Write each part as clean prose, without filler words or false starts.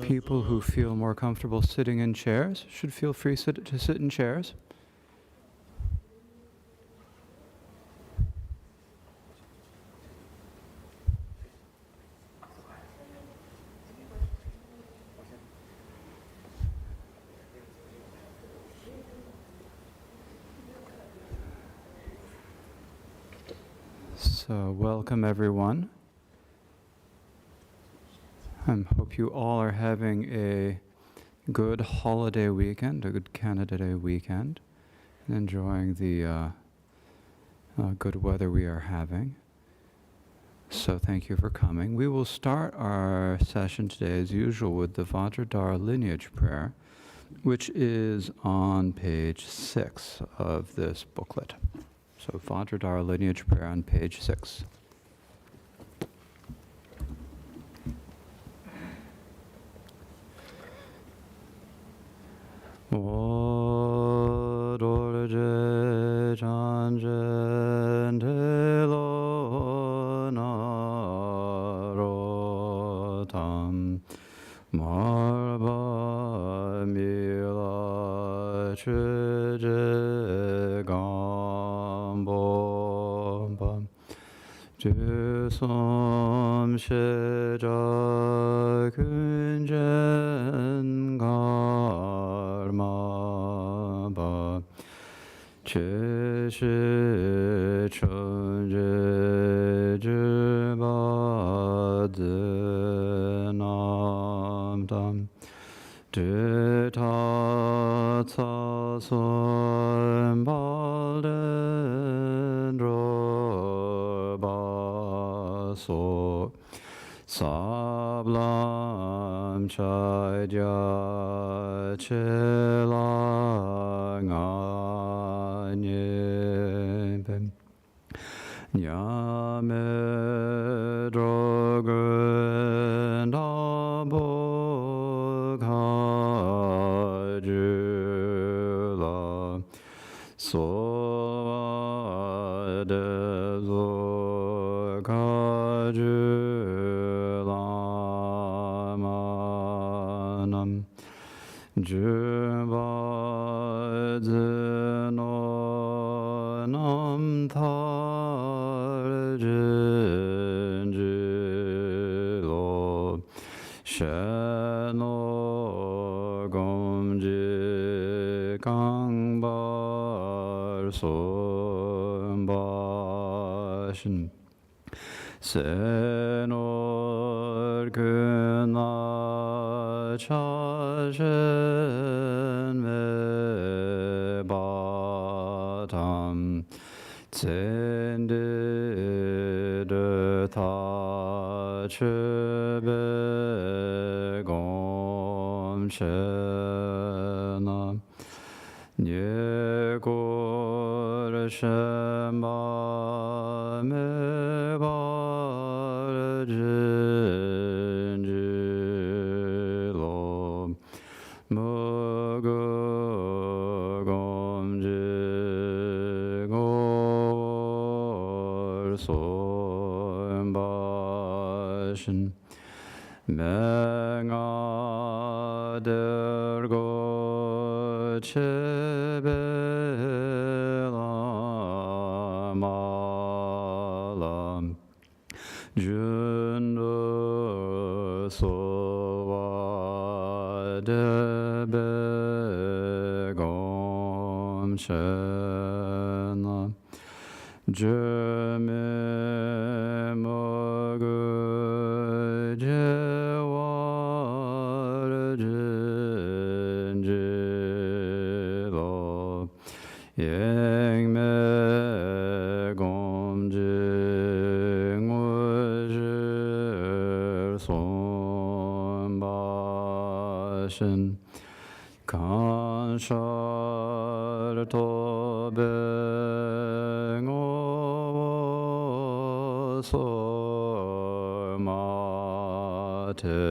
People who feel more comfortable sitting in chairs should feel free to sit in chairs. So, welcome everyone. I hope you all are having a good holiday weekend, a good Canada Day weekend, and enjoying the good weather we are having. So thank you for coming. We will start our session today as usual with the Vajradhara lineage prayer, which is on page 6 of this booklet. So Vajradhara lineage prayer on page 6. Dorje chanjen telo narotam marba mila chuje gambo 주섬 시작 근전 갈마바 제시 천재 주바드남담 드타차선 발렌드로바소 sablam chadya chelanganyem nyame drogandabokajula sovadevokajula Jubadino nam tarjinjilo sheno gomji kangbar sombashin senor kuna chashen me batam tsende de ta chebe gom shena nye kor shemba me bar jinjilo mugu gomji gor sombashin menga dergo chebela malam jundu sova debe gom shena jeme mogu jewar jinjilo yeng me gom jing wujir sombashin kanshar tobeng sormate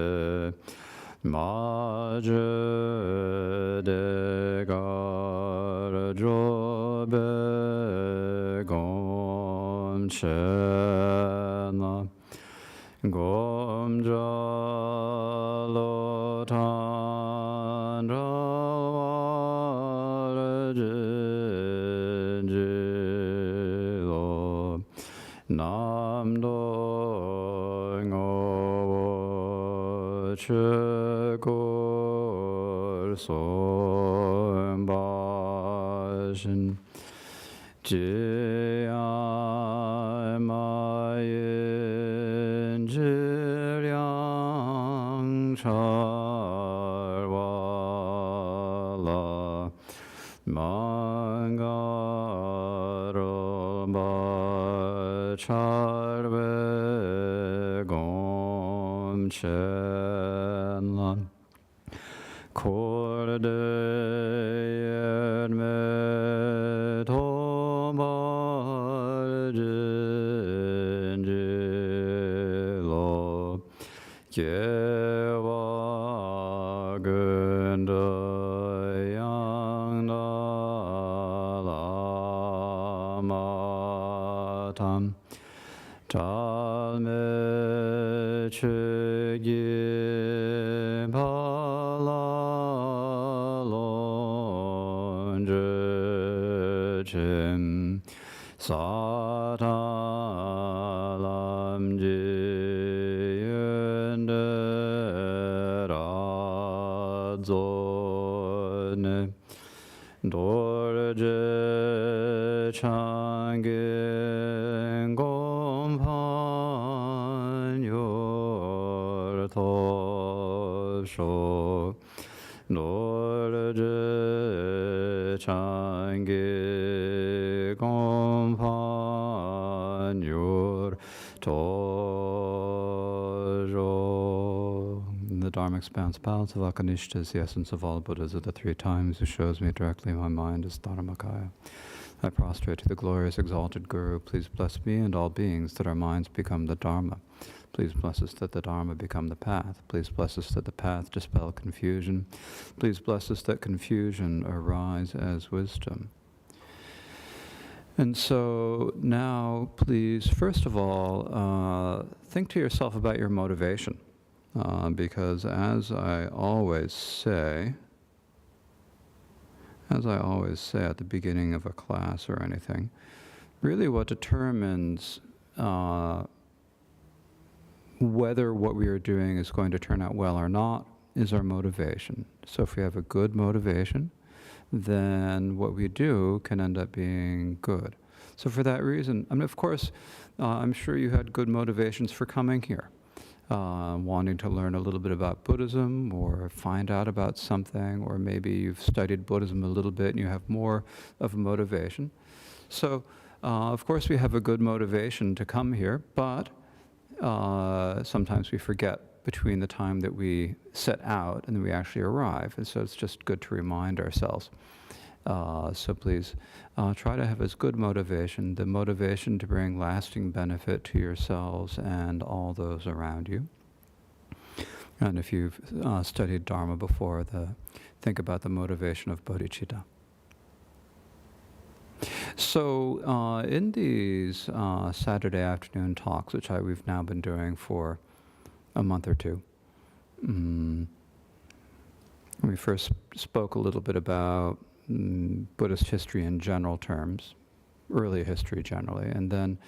maje degar jobe gom chena gom jalo chegol son bashin ji ma yin ji liang char wa la man ga ro ba char ve gom chen lan kor de yen me to ma jin ji lo ye wa gun de yang da la ma tam tal me che gi pa la lon je chen sa ta lam ji yuen de ra zo ne dor je chang gen gom pan yor to sho dor je chang gen gom pan yor to sho. The Dharma expands palace of Akanishta is the essence of all Buddhas of the three times, who shows me directly my mind is Dharmakaya. I prostrate to the glorious exalted Guru. Please bless me and all beings that our minds become the Dharma. Please bless us that the Dharma become the path. Please bless us that the path dispel confusion. Please bless us that confusion arise as wisdom. And so now, please, first of all, think to yourself about your motivation. Because as I always say at the beginning of a class or anything, really what determines whether what we are doing is going to turn out well or not is our motivation. So if we have a good motivation, then what we do can end up being good. So for that reason, I mean, of course, I'm sure you had good motivations for coming here. Wanting to learn a little bit about Buddhism or find out about something, or maybe you've studied Buddhism a little bit and you have more of a motivation. So, of course, we have a good motivation to come here, but sometimes we forget between the time that we set out and then we actually arrive. And so it's just good to remind ourselves. So please try to have as good motivation, the motivation to bring lasting benefit to yourselves and all those around you. And if you've studied Dharma before, think about the motivation of bodhicitta. So in these Saturday afternoon talks, which we've now been doing for a month or two, we first spoke a little bit about Buddhist history in general terms, early history generally, and then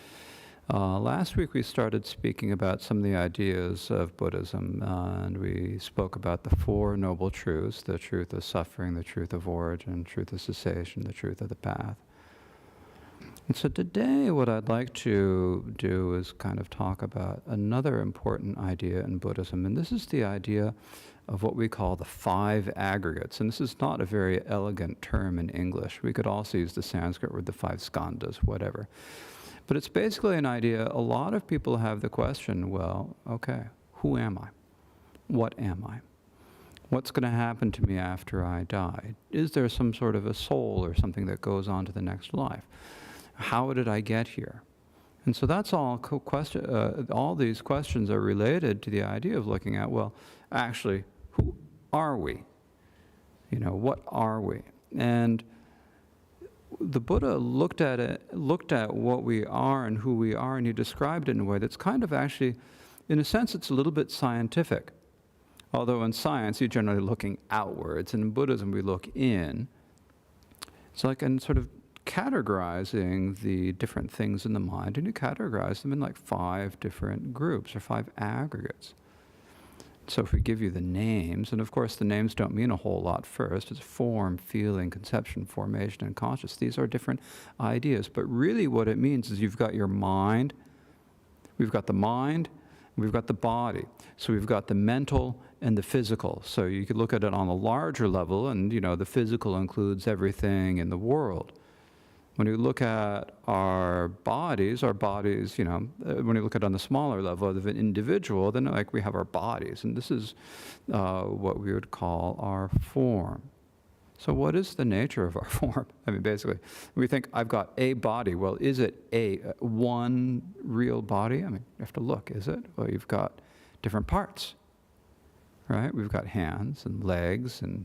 last week we started speaking about some of the ideas of Buddhism, and we spoke about the Four Noble Truths: the truth of suffering, the truth of origin, truth of cessation, the truth of the path. And so today what I'd like to do is kind of talk about another important idea in Buddhism, and this is the idea of what we call the five aggregates. And this is not a very elegant term in English. We could also use the Sanskrit word, the five skandhas, whatever. But it's basically an idea. A lot of people have the question, well, okay, who am I? What am I? What's going to happen to me after I die? Is there some sort of a soul or something that goes on to the next life? How did I get here? And so that's all all these questions are related to the idea of looking at, well, actually, who are we? What are we? And the Buddha looked at what we are and who we are, and he described it in a way that's kind of actually, in a sense, it's a little bit scientific. Although in science, you're generally looking outwards, and in Buddhism, we look in. It's like in sort of categorizing the different things in the mind, and you categorize them in like 5 different groups or 5 aggregates. So if we give you the names, and of course the names don't mean a whole lot first, it's form, feeling, conception, formation, and conscious. These are different ideas, but really what it means is you've got your mind, we've got the mind, we've got the body. So we've got the mental and the physical. So you could look at it on a larger level, and the physical includes everything in the world. When you look at our bodies, when you look at it on the smaller level of an individual, then like we have our bodies, and this is what we would call our form. So what is the nature of our form? I mean, basically, we think I've got a body. Well, is it one real body? I mean, you have to look, is it? Well, you've got different parts, right? We've got hands and legs and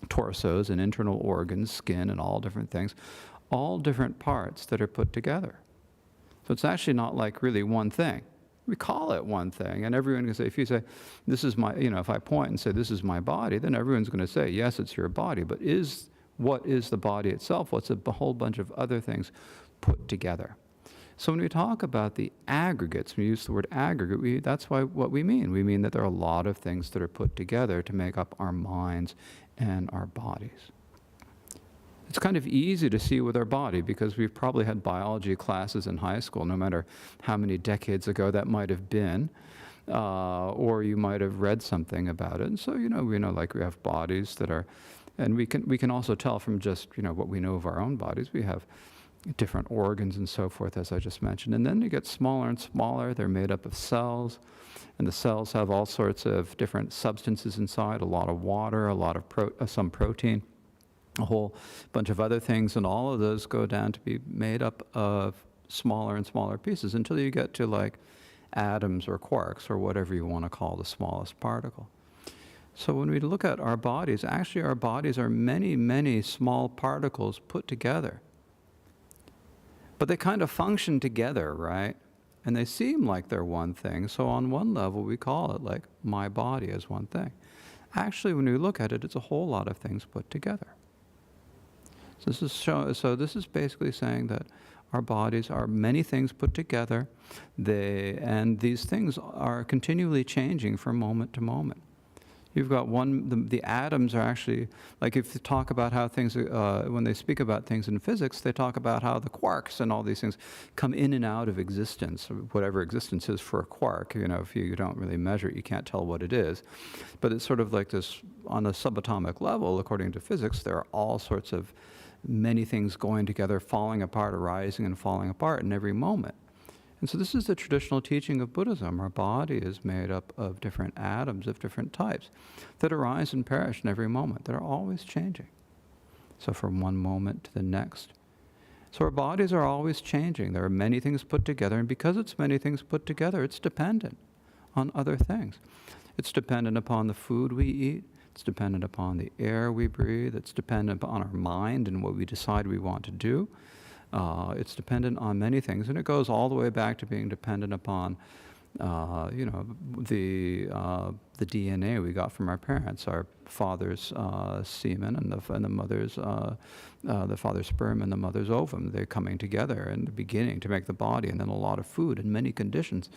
torsos and internal organs, skin, and all different things. All different parts that are put together. So it's actually not like really one thing. We call it one thing, and everyone can say, if you say, this is my, if I point and say, this is my body, then everyone's going to say, yes, it's your body, but what is the body itself? What's a whole bunch of other things put together? So when we talk about the aggregates, we use the word aggregate, that's what we mean. We mean that there are a lot of things that are put together to make up our minds and our bodies. It's kind of easy to see with our body because we've probably had biology classes in high school, no matter how many decades ago that might have been, or you might have read something about it. And so, we know like we have bodies that are, and we can also tell from just, what we know of our own bodies. We have different organs and so forth, as I just mentioned. And then they get smaller and smaller. They're made up of cells, and the cells have all sorts of different substances inside, a lot of water, a lot of some protein, a whole bunch of other things, and all of those go down to be made up of smaller and smaller pieces until you get to like atoms or quarks or whatever you want to call the smallest particle. So when we look at our bodies, actually our bodies are many, many small particles put together. But they kind of function together, right? And they seem like they're one thing. So on one level, we call it like my body as one thing. Actually, when we look at it, it's a whole lot of things put together. So this is basically saying that our bodies are many things put together, and these things are continually changing from moment to moment. You've got the atoms are actually, like if you talk about how things, when they speak about things in physics, they talk about how the quarks and all these things come in and out of existence, whatever existence is for a quark. If you don't really measure it, you can't tell what it is. But it's sort of like this, on a subatomic level, according to physics, there are all sorts of many things going together, falling apart, arising and falling apart in every moment. And so this is the traditional teaching of Buddhism. Our body is made up of different atoms of different types that arise and perish in every moment, that are always changing. So from one moment to the next. So our bodies are always changing. There are many things put together, and because it's many things put together, it's dependent on other things. It's dependent upon the food we eat. It's dependent upon the air we breathe. It's dependent upon our mind and what we decide we want to do. It's dependent on many things, and it goes all the way back to being dependent upon, the DNA we got from our parents, our father's semen and the mother's, the father's sperm and the mother's ovum. They're coming together in the beginning to make the body, and then a lot of food and many conditions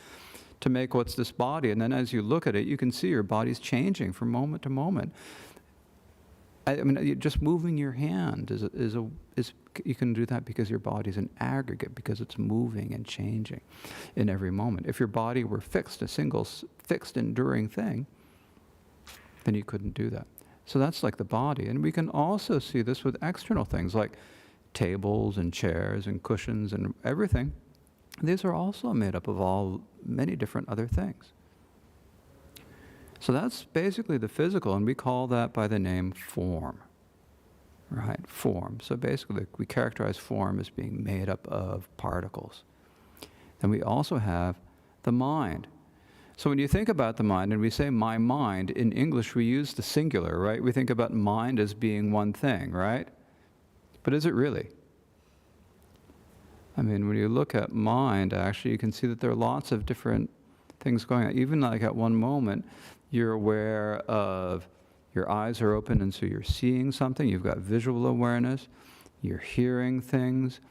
to make what's this body. And then as you look at it, you can see your body's changing from moment to moment. I mean, just moving your hand is you can do that because your body's an aggregate, because it's moving and changing in every moment. If your body were fixed, a single fixed enduring thing, then you couldn't do that. So that's like the body. And we can also see this with external things like tables and chairs and cushions and everything. These are also made up of many different other things. So that's basically the physical, and we call that by the name form, right? Form. So basically we characterize form as being made up of particles. Then we also have the mind. So when you think about the mind, and we say my mind, in English we use the singular, right? We think about mind as being one thing, right? But is it really? I mean, when you look at mind, actually, you can see that there are lots of different things going on. Even like at one moment, you're aware of, your eyes are open, and so you're seeing something. You've got visual awareness. You're hearing things.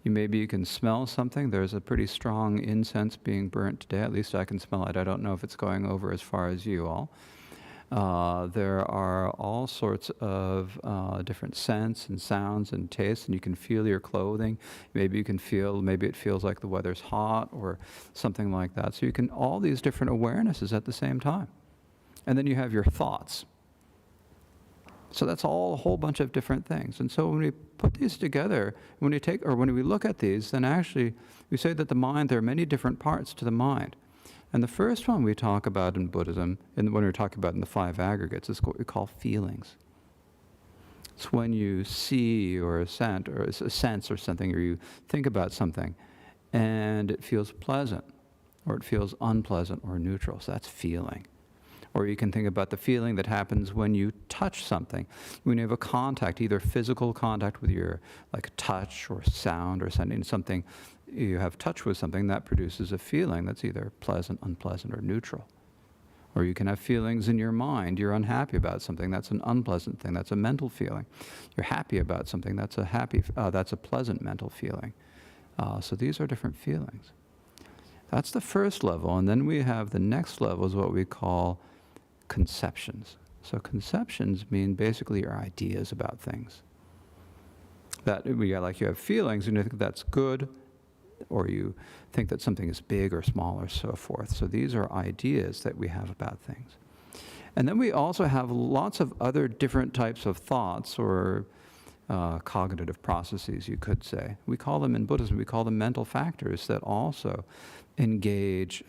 Maybe you can smell something. There's a pretty strong incense being burnt today. At least I can smell it. I don't know if it's going over as far as you all. There are all sorts of different scents and sounds and tastes, and you can feel your clothing. Maybe you can feel, maybe it feels like the weather's hot or something like that. So you can, all these different awarenesses at the same time. And then you have your thoughts. So that's all a whole bunch of different things. And so when we put these together, when we look at these, then actually we say that the mind, there are many different parts to the mind. And the first one we talk about in Buddhism, and when we're talking about in the 5 aggregates, is what we call feelings. It's when you see or a sense or something, or you think about something, and it feels pleasant, or it feels unpleasant or neutral. So that's feeling. Or you can think about the feeling that happens when you touch something. When you have a contact, either physical contact with your, like touch or sound or something, you have touch with something, that produces a feeling that's either pleasant, unpleasant, or neutral. Or you can have feelings in your mind. You're unhappy about something, that's an unpleasant thing, that's a mental feeling. You're happy about something, that's a pleasant mental feeling. So these are different feelings. That's the first level, and then we have the next level is what we call conceptions. So conceptions mean basically your ideas about things. That you have feelings and you think that's good, or you think that something is big or small or so forth. So these are ideas that we have about things. And then we also have lots of other different types of thoughts or cognitive processes, you could say. We call them in Buddhism, we call them mental factors that also engage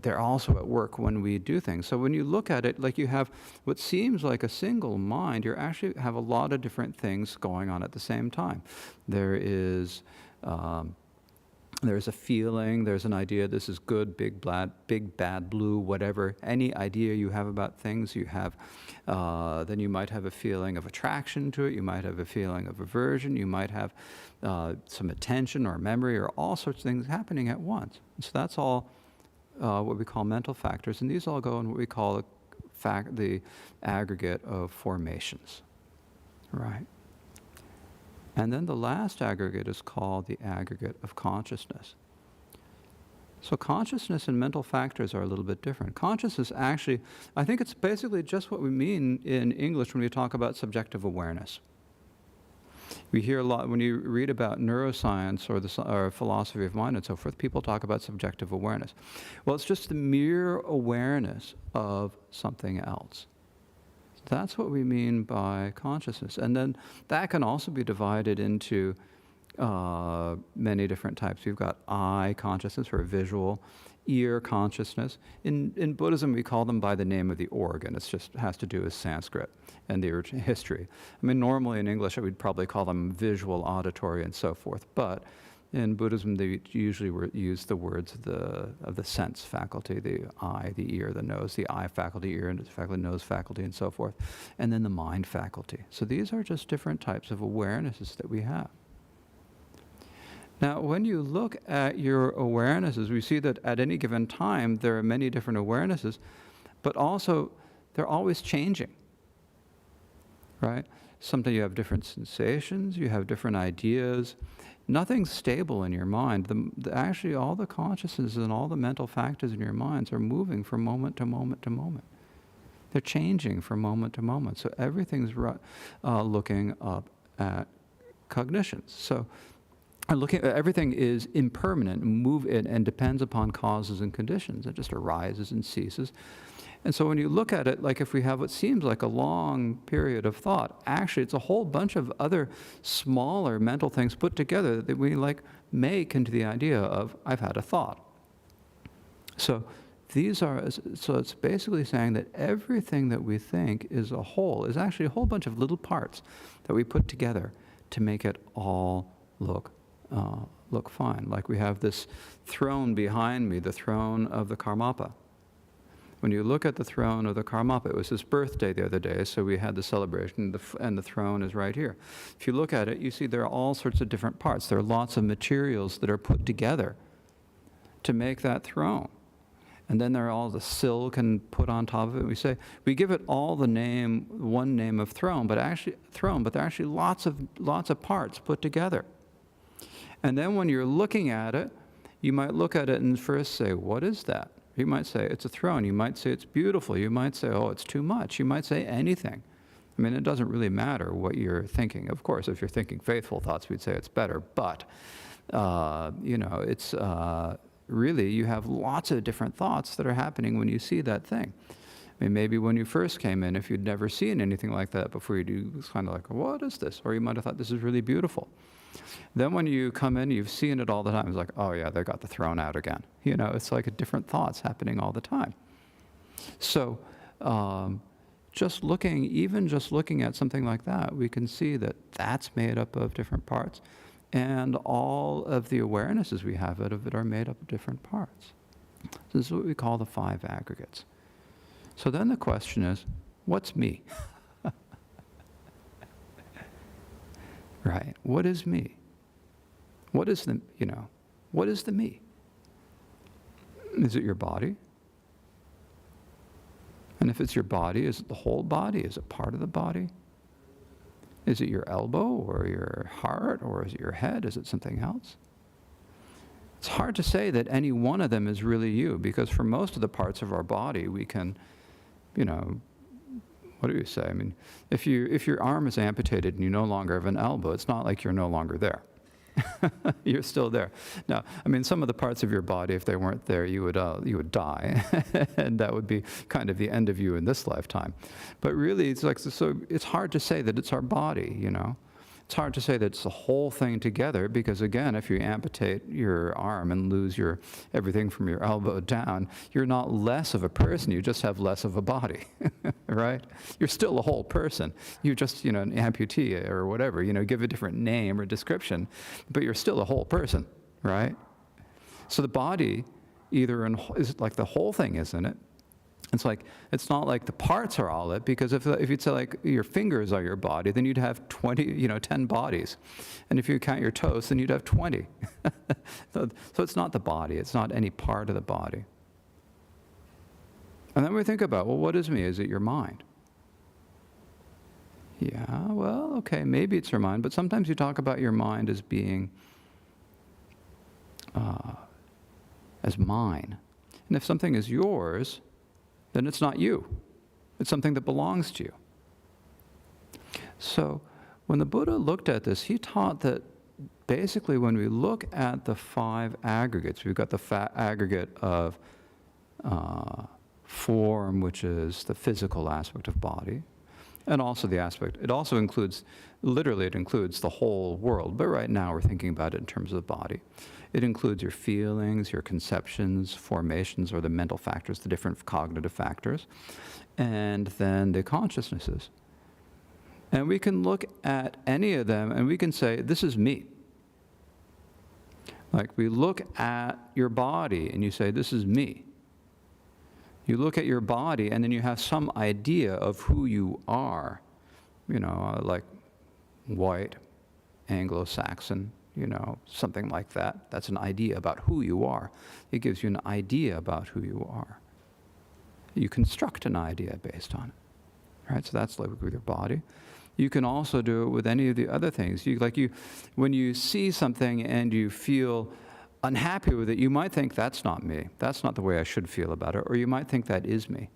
they're also at work when we do things. So when you look at it, like you have what seems like a single mind, you actually have a lot of different things going on at the same time. There's a feeling, there's an idea, this is good, big, bad, blue, whatever. Any idea you have about things, you have, then you might have a feeling of attraction to it, you might have a feeling of aversion, you might have some attention or memory or all sorts of things happening at once. So that's all what we call mental factors, and these all go in what we call the aggregate of formations, right? And then the last aggregate is called the aggregate of consciousness. So consciousness and mental factors are a little bit different. Consciousness actually, I think it's basically just what we mean in English when we talk about subjective awareness. We hear a lot, when you read about neuroscience or philosophy of mind and so forth, people talk about subjective awareness. Well, it's just the mere awareness of something else. That's what we mean by consciousness. And then that can also be divided into many different types. We've got eye consciousness or visual, ear consciousness. In Buddhism, we call them by the name of the organ. It just has to do with Sanskrit and the history. I mean, normally in English, we'd probably call them visual, auditory, and so forth. But in Buddhism, they usually use the words of the sense faculty, the eye, the ear, the nose, the eye faculty, ear and faculty, nose faculty, and so forth, and then the mind faculty. So these are just different types of awarenesses that we have. Now, when you look at your awarenesses, we see that at any given time, there are many different awarenesses, but also they're always changing, right? Sometimes you have different sensations, you have different ideas. Nothing's stable in your mind. Actually, all the consciousnesses and all the mental factors in your minds are moving from moment to moment to moment. They're changing from moment to moment. So everything's looking up at cognitions. So everything is impermanent, and depends upon causes and conditions. It just arises and ceases. And so when you look at it, like if we have what seems like a long period of thought, actually it's a whole bunch of other smaller mental things put together that we make into the idea of, I've had a thought. So it's basically saying that everything that we think is a whole, is actually a whole bunch of little parts that we put together to make it all look fine. Like we have this throne behind me, the throne of the Karmapa. When you look at the throne of the Karmapa, it was his birthday the other day, so we had the celebration, and the throne is right here. If you look at it, you see there are all sorts of different parts. There are lots of materials that are put together to make that throne. And then there are all the silicon put on top of it. We give it all the name, one name of throne, but there are actually lots of parts put together. And then when you're looking at it, you might look at it and first say, what is that? You might say, it's a throne. You might say, it's beautiful. You might say, oh, it's too much. You might say anything. I mean, it doesn't really matter what you're thinking. Of course, if you're thinking faithful thoughts, we'd say it's better. But, it's really, you have lots of different thoughts that are happening when you see that thing. I mean, maybe when you first came in, if you'd never seen anything like that before, it was kind of like, what is this? Or you might have thought, this is really beautiful. Then when you come in, you've seen it all the time. It's like, oh yeah, they got the throne out again. It's like a different thoughts happening all the time. So just looking at something like that, we can see that that's made up of different parts. And all of the awarenesses we have out of it are made up of different parts. This is what we call the 5 aggregates. So then the question is, what's me? Right? What is me? What is the me? Is it your body? And if it's your body, is it the whole body? Is it part of the body? Is it your elbow or your heart, or is it your head? Is it something else? It's hard to say that any one of them is really you, because for most of the parts of our body, we can, what do you say? I mean, if your arm is amputated and you no longer have an elbow, it's not like you're no longer there. You're still there. Now, I mean, some of the parts of your body, if they weren't there, you would die, and that would be kind of the end of you in this lifetime. But really, it's hard to say that it's our body. It's hard to say that it's the whole thing together, because again, if you amputate your arm and lose everything from your elbow down, you're not less of a person, you just have less of a body, right? You're still a whole person. You're just, an amputee or whatever, give a different name or description, but you're still a whole person, right? So the body is like the whole thing, isn't it? It's not like the parts are all it, because if you'd say like your fingers are your body, then you'd have 10 bodies. And if you count your toes, then you'd have 20. So it's not the body, it's not any part of the body. And then we think about, well, what is me? Is it your mind? Yeah, well, okay, maybe it's your mind, but sometimes you talk about your mind as being, as mine. And if something is yours, then it's not you. It's something that belongs to you. So when the Buddha looked at this, he taught that basically when we look at the 5 aggregates, we've got the aggregate of form, which is the physical aspect of body, and also it also includes, literally it includes the whole world, but right now we're thinking about it in terms of the body. It includes your feelings, your conceptions, formations, or the mental factors, the different cognitive factors, and then the consciousnesses. And we can look at any of them and we can say, this is me. Like we look at your body and you say, this is me. You look at your body and then you have some idea of who you are, like white, Anglo-Saxon, something like that. That's an idea about who you are. It gives you an idea about who you are. You construct an idea based on it, right? So that's like with your body. You can also do it with any of the other things. When you see something and you feel unhappy with it, you might think, that's not me. That's not the way I should feel about it. Or you might think that is me.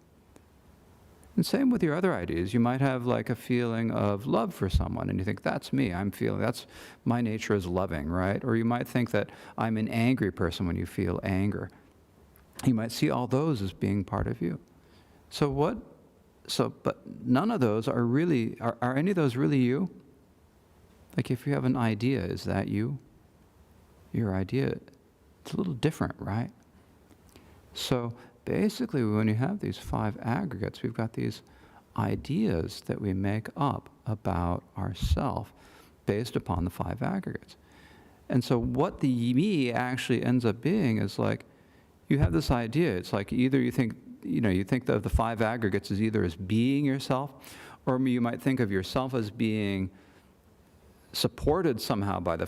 And same with your other ideas. You might have like a feeling of love for someone and you think, that's me. That's my nature is loving, right? Or you might think that I'm an angry person when you feel anger. You might see all those as being part of you. But none of those are really, are any of those really you? Like if you have an idea, is that you? Your idea, it's a little different, right? So basically, when you have these 5 aggregates, we've got these ideas that we make up about ourself based upon the 5 aggregates. And so what the me actually ends up being is like, you have this idea. It's like either you think of the 5 aggregates as either as being yourself, or you might think of yourself as being supported somehow by the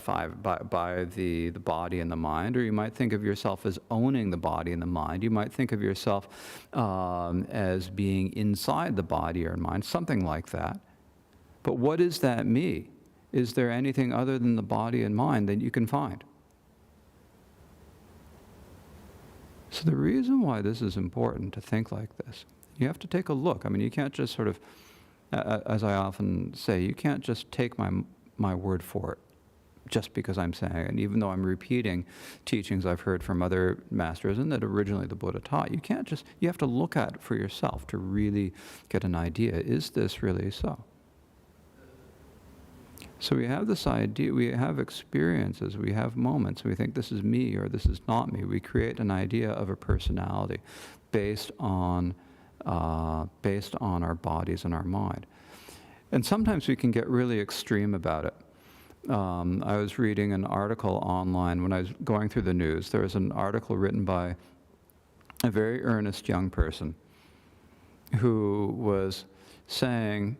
body and the mind, or you might think of yourself as owning the body and the mind. You might think of yourself as being inside the body or mind, something like that. But what is that me? Is there anything other than the body and mind that you can find? So the reason why this is important to think like this, you have to take a look. I mean, you can't just sort of, as I often say, you can't just take my word for it just because I'm saying it. And even though I'm repeating teachings I've heard from other masters and that originally the Buddha taught, you have to look at it for yourself to really get an idea. Is this really so? So we have this idea, we have experiences, we have moments, we think this is me or this is not me. We create an idea of a personality based on our bodies and our mind. And sometimes we can get really extreme about it. I was reading an article online when I was going through the news. There was an article written by a very earnest young person who was saying,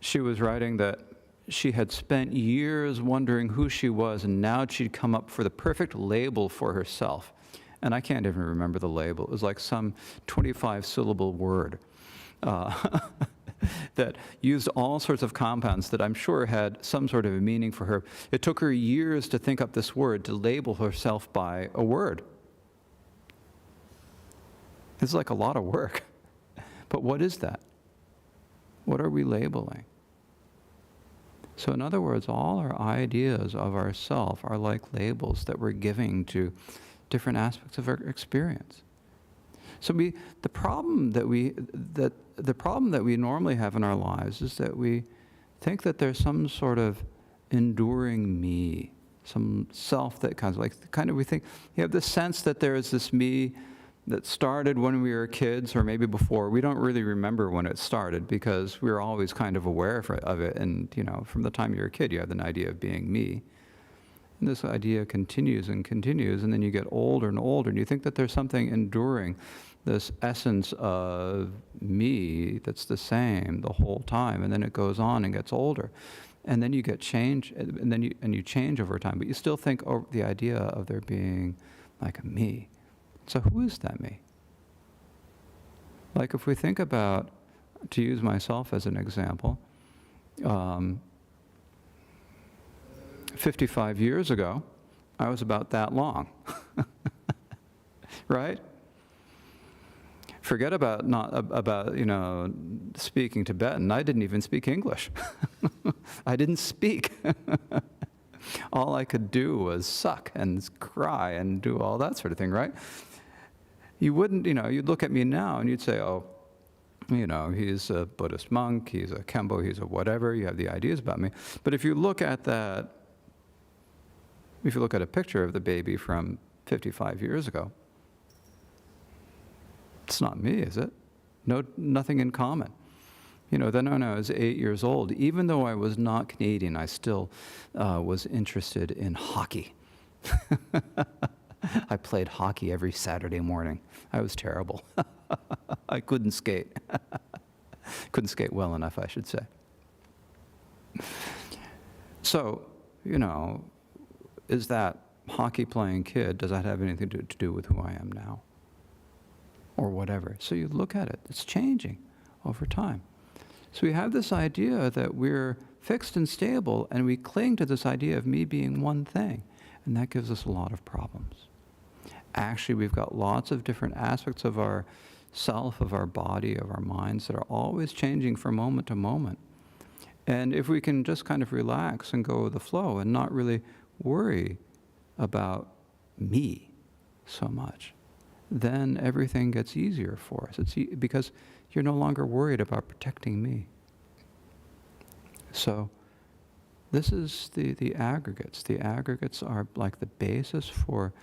she was writing that she had spent years wondering who she was, and now she'd come up for the perfect label for herself. And I can't even remember the label. It was like some 25-syllable word that used all sorts of compounds that I'm sure had some sort of a meaning for her. It took her years to think up this word, to label herself by a word. It's like a lot of work. But what is that? What are we labeling? So in other words, all our ideas of ourself are like labels that we're giving to different aspects of our experience. So the problem that we normally have in our lives is that we think that there's some sort of enduring me, some self that we think, you have this sense that there is this me that started when we were kids or maybe before. We don't really remember when it started because we were always kind of aware of it. And, from the time you're a kid, you have an idea of being me. And this idea continues and continues, and then you get older and older, and you think that there's something enduring, this essence of me that's the same the whole time, and then it goes on and gets older. And then you get change, and then you change over time, but you still think the idea of there being like a me. So who is that me? Like if we think about, to use myself as an example, 55 years ago, I was about that long, right? Forget about speaking Tibetan. I didn't even speak English. I didn't speak. All I could do was suck and cry and do all that sort of thing, right? You wouldn't, you'd look at me now and you'd say, oh, he's a Buddhist monk, he's a Kempo, he's a whatever, you have the ideas about me. But if you look at a picture of the baby from 55 years ago, it's not me, is it? No, nothing in common. Then when I was 8 years old, even though I was not Canadian, I still was interested in hockey. I played hockey every Saturday morning. I was terrible. I couldn't skate. Couldn't skate well enough, I should say. So, is that hockey playing kid, does that have anything to do with who I am now? Or whatever. So you look at it, it's changing over time. So we have this idea that we're fixed and stable, and we cling to this idea of me being one thing, and that gives us a lot of problems. Actually, we've got lots of different aspects of our self, of our body, of our minds that are always changing from moment to moment. And if we can just kind of relax and go with the flow and not really worry about me so much, then everything gets easier for us. Because you're no longer worried about protecting me. So this is the aggregates. The aggregates are like the basis for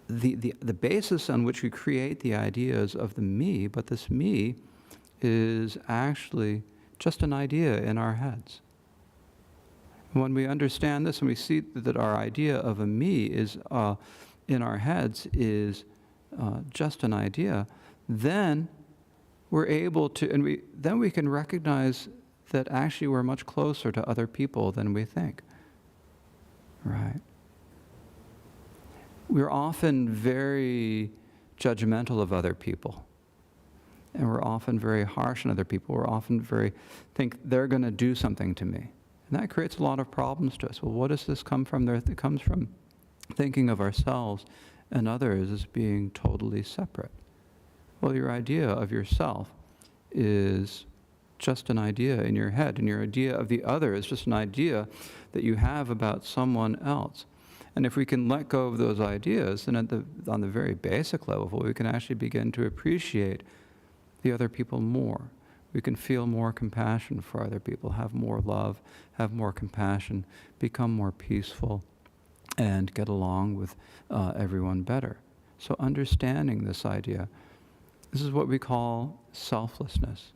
the basis on which we create the ideas of the me, but this me is actually just an idea in our heads. When we understand this and we see that our idea of a me is in our heads is just an idea, then we're able to, then we can recognize that actually we're much closer to other people than we think, right? We're often very judgmental of other people. And we're often very harsh on other people. We're often think they're going to do something to me. And that creates a lot of problems to us. Well, what does this come from? It comes from thinking of ourselves and others as being totally separate. Well, your idea of yourself is just an idea in your head, and your idea of the other is just an idea that you have about someone else. And if we can let go of those ideas, then on the very basic level, we can actually begin to appreciate the other people more. We can feel more compassion for other people, have more love, have more compassion, become more peaceful, and get along with everyone better. So understanding this idea, this is what we call selflessness.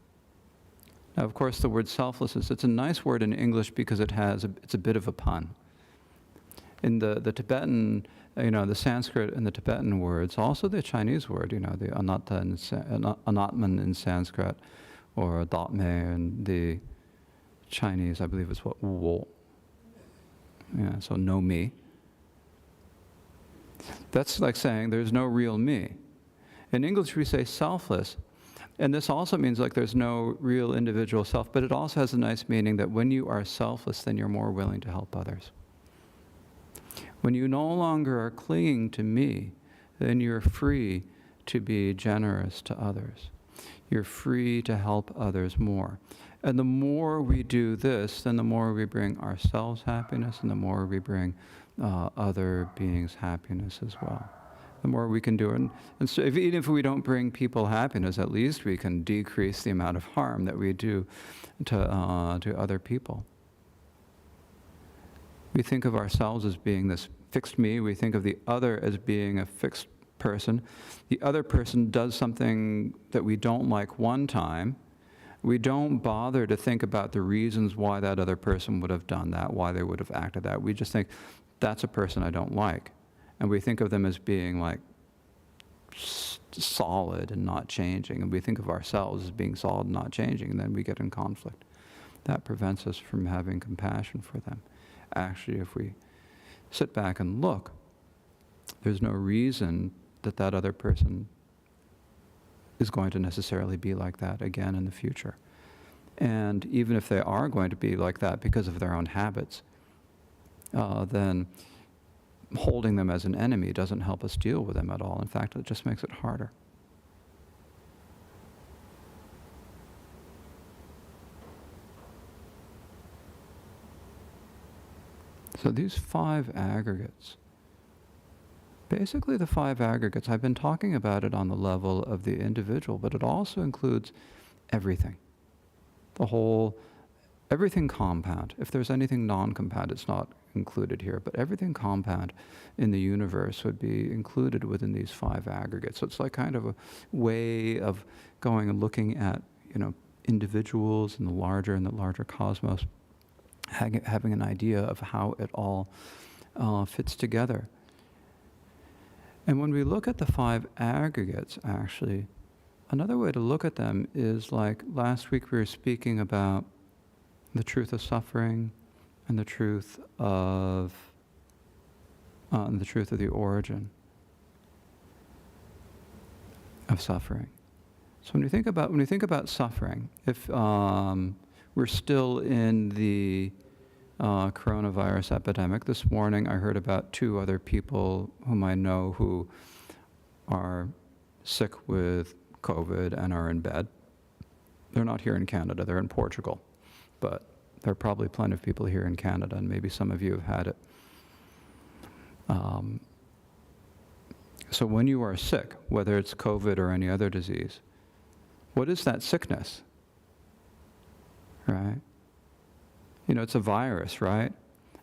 Now, of course, the word selflessness, it's a nice word in English because it's a bit of a pun. In the Tibetan, the Sanskrit and the Tibetan words, also the Chinese word, the anatman in Sanskrit, or datme in the Chinese, I believe it's what, wo. Yeah, so no me. That's like saying there's no real me. In English we say selfless, and this also means like there's no real individual self, but it also has a nice meaning that when you are selfless, then you're more willing to help others. When you no longer are clinging to me, then you're free to be generous to others. You're free to help others more. And the more we do this, then the more we bring ourselves happiness, and the more we bring other beings happiness as well. The more we can do it. And so even if we don't bring people happiness, at least we can decrease the amount of harm that we do to other people. We think of ourselves as being this fixed me. We think of the other as being a fixed person. The other person does something that we don't like one time. We don't bother to think about the reasons why that other person would have done that, why they would have acted that. We just think, that's a person I don't like. And we think of them as being like solid and not changing. And we think of ourselves as being solid and not changing, and then we get in conflict. That prevents us from having compassion for them. Actually, if we sit back and look, there's no reason that that other person is going to necessarily be like that again in the future. And even if they are going to be like that because of their own habits, then holding them as an enemy doesn't help us deal with them at all. In fact, it just makes it harder. So these 5 aggregates, basically the 5 aggregates, I've been talking about it on the level of the individual, but it also includes everything. Everything compound. If there's anything non-compound, it's not included here, but everything compound in the universe would be included within these 5 aggregates. So it's like kind of a way of going and looking at, individuals in the larger cosmos, having an idea of how it all fits together. And when we look at the 5 aggregates, actually, another way to look at them is like last week we were speaking about the truth of suffering and the truth of the origin of suffering. So when you think about suffering, if we're still in the coronavirus epidemic. This morning I heard about 2 other people whom I know who are sick with COVID and are in bed. They're not here in Canada, they're in Portugal. But there are probably plenty of people here in Canada, and maybe some of you have had it. So when you are sick, whether it's COVID or any other disease, what is that sickness? Right? It's a virus, right?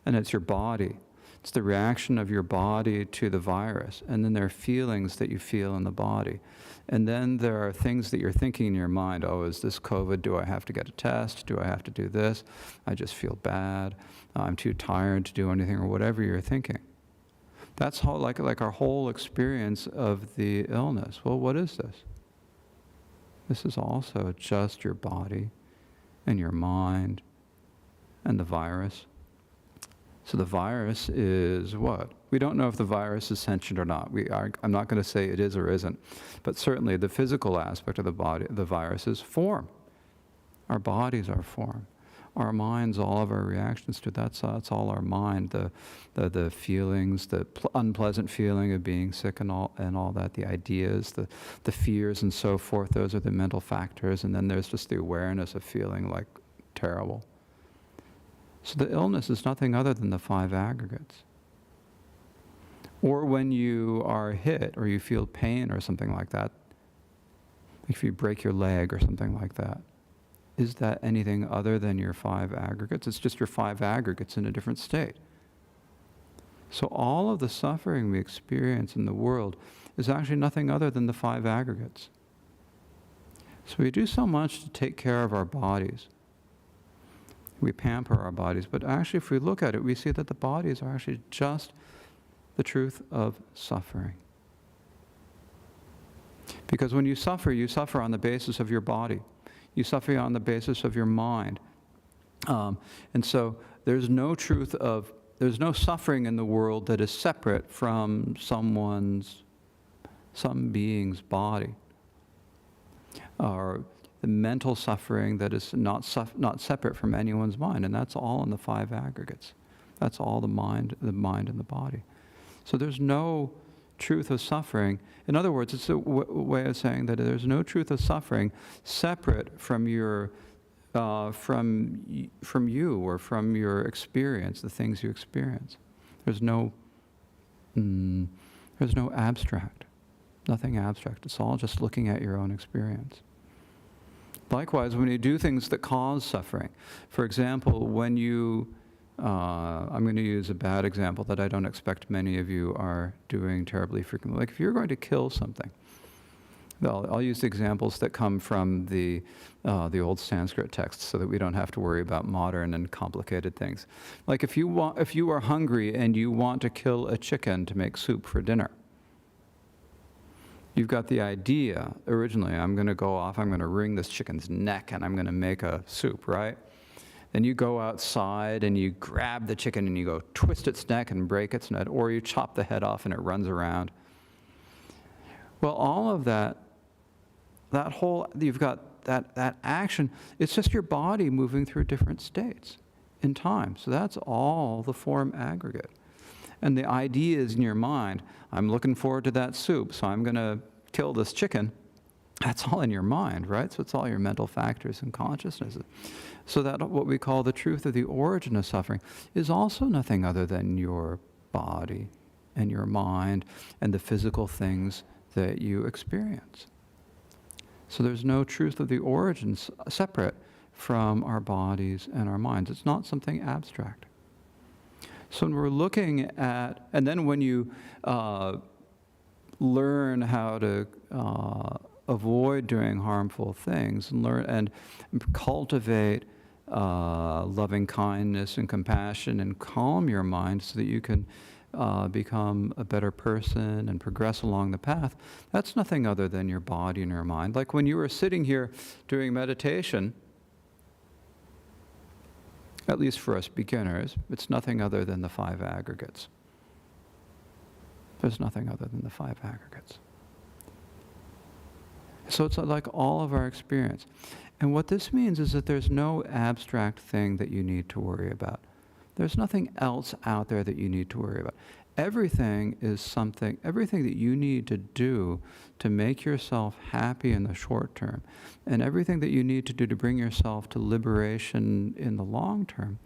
And it's your body. It's the reaction of your body to the virus. And then there are feelings that you feel in the body. And then there are things that you're thinking in your mind. Oh, is this COVID? Do I have to get a test? Do I have to do this? I just feel bad. I'm too tired to do anything, or whatever you're thinking. That's how, like our whole experience of the illness. Well, what is this? This is also just your body and your mind and the virus. So the virus is what? We don't know if the virus is sentient or not. I'm not going to say it is or isn't, but certainly the physical aspect of the body, the virus is form. Our bodies are form. Our minds, all of our reactions to that's all our mind. The feelings, the unpleasant feeling of being sick and all that. The ideas, the fears and so forth. Those are the mental factors. And then there's just the awareness of feeling like terrible. So the illness is nothing other than the 5 aggregates. Or when you are hit or you feel pain or something like that, if you break your leg or something like that, is that anything other than your 5 aggregates? It's just your 5 aggregates in a different state. So all of the suffering we experience in the world is actually nothing other than the 5 aggregates. So we do so much to take care of our bodies. We pamper our bodies, but actually if we look at it, we see that the bodies are actually just the truth of suffering. Because when you suffer on the basis of your body. You suffer on the basis of your mind. And so there's no suffering in the world that is separate from some being's body. Or the mental suffering that is not separate from anyone's mind, and that's all in the 5 aggregates. That's all the mind and the body. So there's no truth of suffering. In other words, it's a way of saying that there's no truth of suffering separate from your, from you or from your experience, the things you experience. There's no abstract, nothing abstract. It's all just looking at your own experience. Likewise, when you do things that cause suffering, for example, when you, I'm going to use a bad example that I don't expect many of you are doing terribly frequently. Like if you're going to kill something, I'll use the examples that come from the old Sanskrit texts so that we don't have to worry about modern and complicated things. Like if you are hungry and you want to kill a chicken to make soup for dinner, you've got the idea, originally, I'm going to go off, I'm going to wring this chicken's neck and I'm going to make a soup, right? Then you go outside and you grab the chicken and you go twist its neck and break its neck, or you chop the head off and it runs around. Well, all of you've got that action, it's just your body moving through different states in time. So that's all the form aggregate. And the idea is in your mind, I'm looking forward to that soup, so I'm going to kill this chicken. That's all in your mind, right? So it's all your mental factors and consciousness. So that what we call the truth of the origin of suffering is also nothing other than your body and your mind and the physical things that you experience. So there's no truth of the origins separate from our bodies and our minds. It's not something abstract. So when we're looking at, and then when you learn how to avoid doing harmful things and learn and cultivate loving kindness and compassion and calm your mind so that you can become a better person and progress along the path, that's nothing other than your body and your mind. Like when you were sitting here doing meditation, at least for us beginners, it's nothing other than the 5 aggregates. There's nothing other than the 5 aggregates. So it's like all of our experience. And what this means is that there's no abstract thing that you need to worry about. There's nothing else out there that you need to worry about. Everything that you need to do to make yourself happy in the short term, and everything that you need to do to bring yourself to liberation in the long term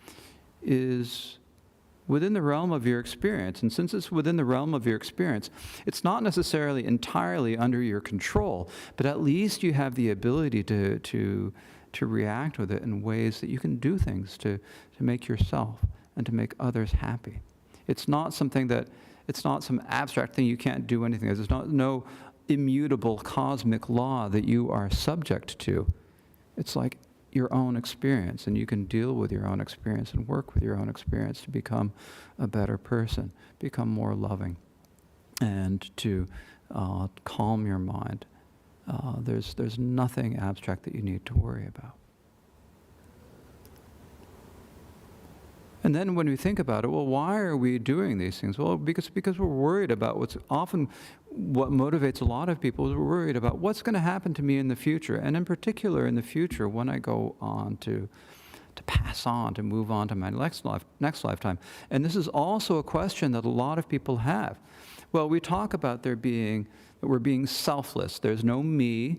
is within the realm of your experience. And since it's within the realm of your experience, it's not necessarily entirely under your control, but at least you have the ability to react with it in ways that you can do things to make yourself and to make others happy. It's not some abstract thing you can't do anything. There's no immutable cosmic law that you are subject to. It's like your own experience, and you can deal with your own experience and work with your own experience to become a better person, become more loving, and to calm your mind. There's nothing abstract that you need to worry about. And then when we think about it, well, why are we doing these things? Well, because we're worried about what motivates a lot of people is we're worried about what's going to happen to me in the future, and in particular in the future when I go on to pass on, to move on to my next lifetime. And this is also a question that a lot of people have. Well, we talk about that we're being selfless. There's no me.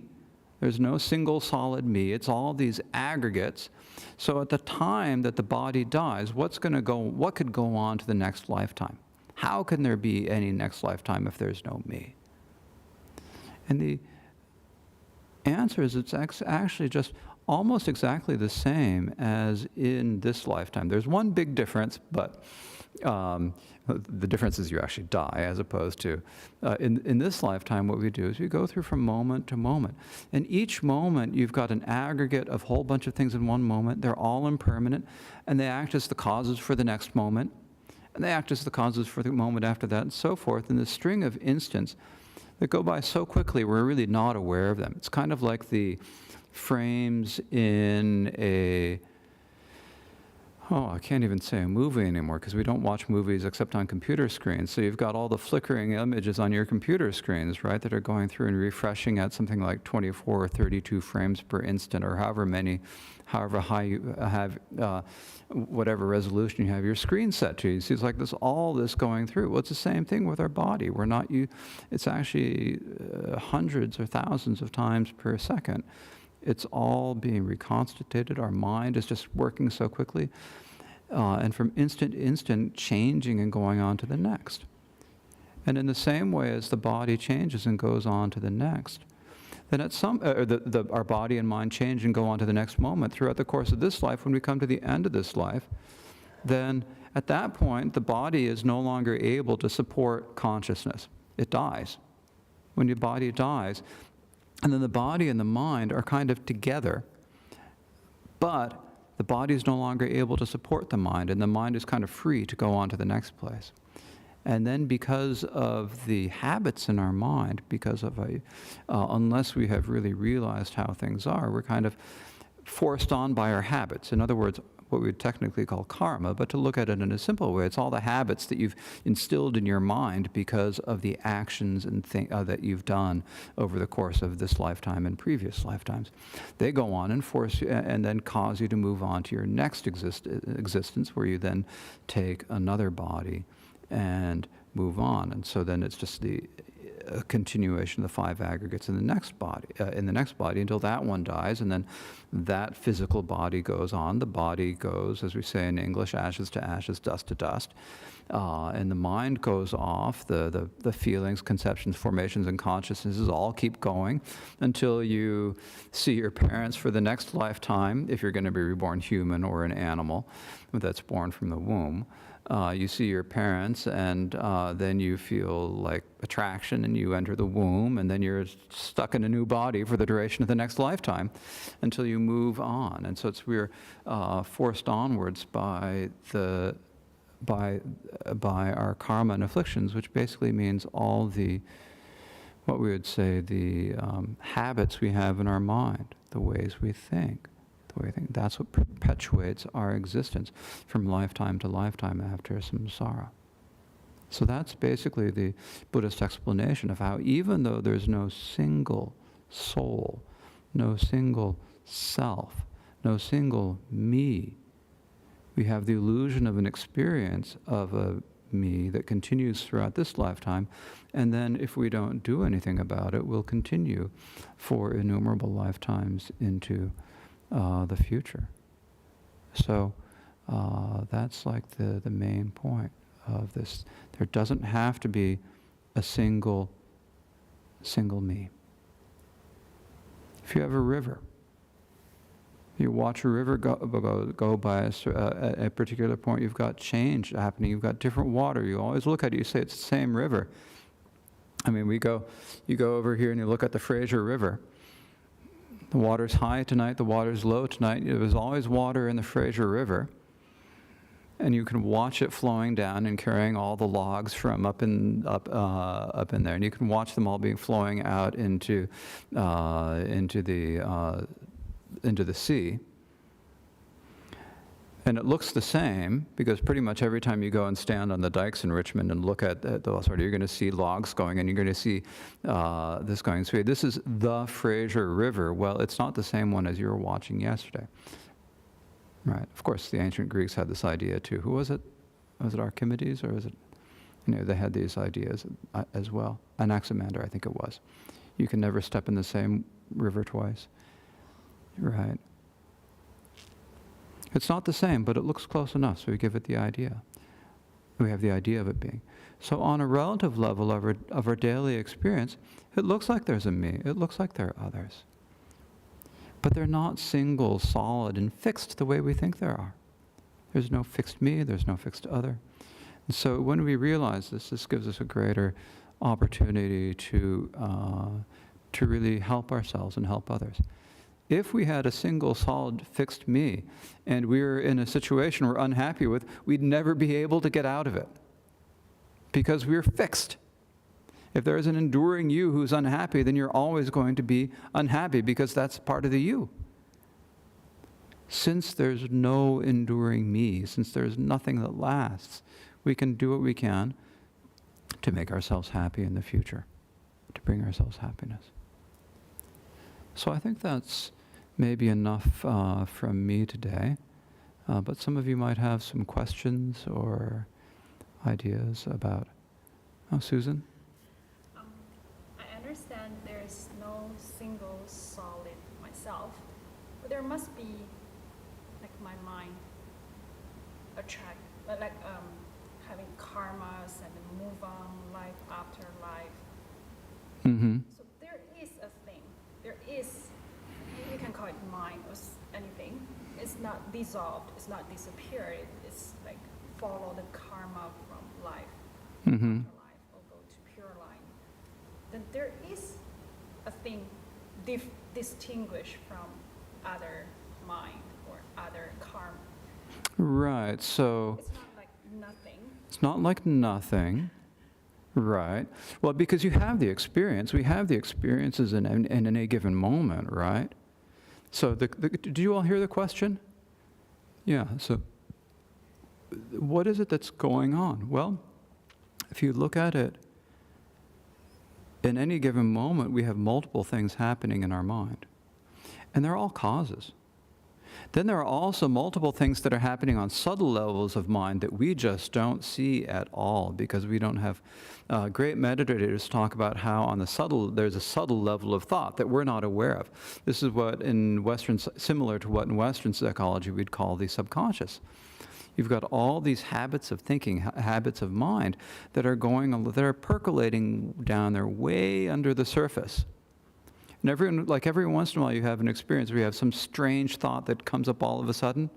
There's no single solid me. It's all these aggregates. So at the time that the body dies, what could go on to the next lifetime? How can there be any next lifetime if there's no me? And the answer is it's actually just almost exactly the same as in this lifetime. There's one big difference, but the difference is you actually die, as opposed to in this lifetime what we do is we go through from moment to moment. And each moment you've got an aggregate of a whole bunch of things in one moment. They're all impermanent, and they act as the causes for the next moment, and they act as the causes for the moment after that, and so forth. And this string of instants that go by so quickly we're really not aware of them. It's kind of like the frames in I can't even say a movie anymore because we don't watch movies except on computer screens. So you've got all the flickering images on your computer screens, right, that are going through and refreshing at something like 24 or 32 frames per instant, or however high you have, whatever resolution you have your screen set to. You see, it's like all this going through. Well, it's the same thing with our body. It's actually hundreds or thousands of times per second. It's all being reconstituted. Our mind is just working so quickly. And from instant to instant, changing and going on to the next. And in the same way as the body changes and goes on to the next, then our body and mind change and go on to the next moment throughout the course of this life. When we come to the end of this life, then at that point, the body is no longer able to support consciousness. It dies. When your body dies, and then the body and the mind are kind of together, but the body is no longer able to support the mind, and the mind is kind of free to go on to the next place. And then because of the habits in our mind, because of unless we have really realized how things are, we're kind of forced on by our habits. In other words, what we would technically call karma, but to look at it in a simple way, it's all the habits that you've instilled in your mind because of the actions and that you've done over the course of this lifetime and previous lifetimes. They go on and force you, and then cause you to move on to your next existence, where you then take another body and move on. And so then it's just the continuation of the 5 aggregates in the next body, until that one dies, and then that physical body goes on. The body goes, as we say in English, ashes to ashes, dust to dust, and the mind goes off. The feelings, conceptions, formations, and consciousnesses all keep going until you see your parents for the next lifetime, if you're going to be reborn human or an animal that's born from the womb. You see your parents, and then you feel like attraction, and you enter the womb, and then you're stuck in a new body for the duration of the next lifetime until you move on. And so we're forced onwards by our karma and afflictions, which basically means all what we would say, the habits we have in our mind, the ways we think. That's what perpetuates our existence from lifetime to lifetime after samsara. So that's basically the Buddhist explanation of how, even though there's no single soul, no single self, no single me, we have the illusion of an experience of a me that continues throughout this lifetime, and then if we don't do anything about it, will continue for innumerable lifetimes into the future. So that's like the main point of this. There doesn't have to be a single me. If you have a river, you watch a river go by at a particular point, you've got change happening, you've got different water. You always look at it, you say it's the same river. I mean, you go over here and you look at the Fraser River. The water's high tonight, the water's low tonight. There's always water in the Fraser River. And you can watch it flowing down and carrying all the logs from up in there. And you can watch them all being flowing out into the sea. And it looks the same because pretty much every time you go and stand on the dikes in Richmond and look at those, you're going to see logs going, and you're going to see this going. So this is the Fraser River. Well, it's not the same one as you were watching yesterday. Right. Of course, the ancient Greeks had this idea too. Who was it? Was it Archimedes, or was it? They had these ideas as well. Anaximander, I think it was. You can never step in the same river twice. Right. It's not the same, but it looks close enough, so we give it the idea. We have the idea of it being. So on a relative level of our daily experience, it looks like there's a me. It looks like there are others. But they're not single, solid, and fixed the way we think there are. There's no fixed me, there's no fixed other. And so when we realize this gives us a greater opportunity to really help ourselves and help others. If we had a single, solid, fixed me, and we were in a situation we're unhappy with, we'd never be able to get out of it because we're fixed. If there is an enduring you who's unhappy, then you're always going to be unhappy because that's part of the you. Since there's no enduring me, since there's nothing that lasts, we can do what we can to make ourselves happy in the future, to bring ourselves happiness. So I think that's maybe enough from me today, but some of you might have some questions or ideas about. Oh, Susan? I understand there's no single solid myself, but there must be, like, my mind attract, like having karmas and then move on, life after life. Mm-hmm. So there is a thing. There is, you can call it mind or anything. It's not dissolved. It's not disappeared. It's like follow the karma from life Mm-hmm. after life or go to pure line. Then there is a thing distinguished from other mind or other karma. Right, so It's not like nothing. it's not like nothing. Right. Well, because you have the experience. We have the experiences in any given moment, right? So do you all hear the question? Yeah, so what is it that's going on? Well, if you look at it, in any given moment, we have multiple things happening in our mind. And they're all causes. Then there are also multiple things that are happening on subtle levels of mind that we just don't see at all because we don't have. Great meditators talk about how on there's a subtle level of thought that we're not aware of. This is what similar to what in Western psychology we'd call the subconscious. You've got all these habits of thinking, habits of mind that are percolating down there way under the surface. And every once in a while you have an experience where you have some strange thought that comes up all of a sudden.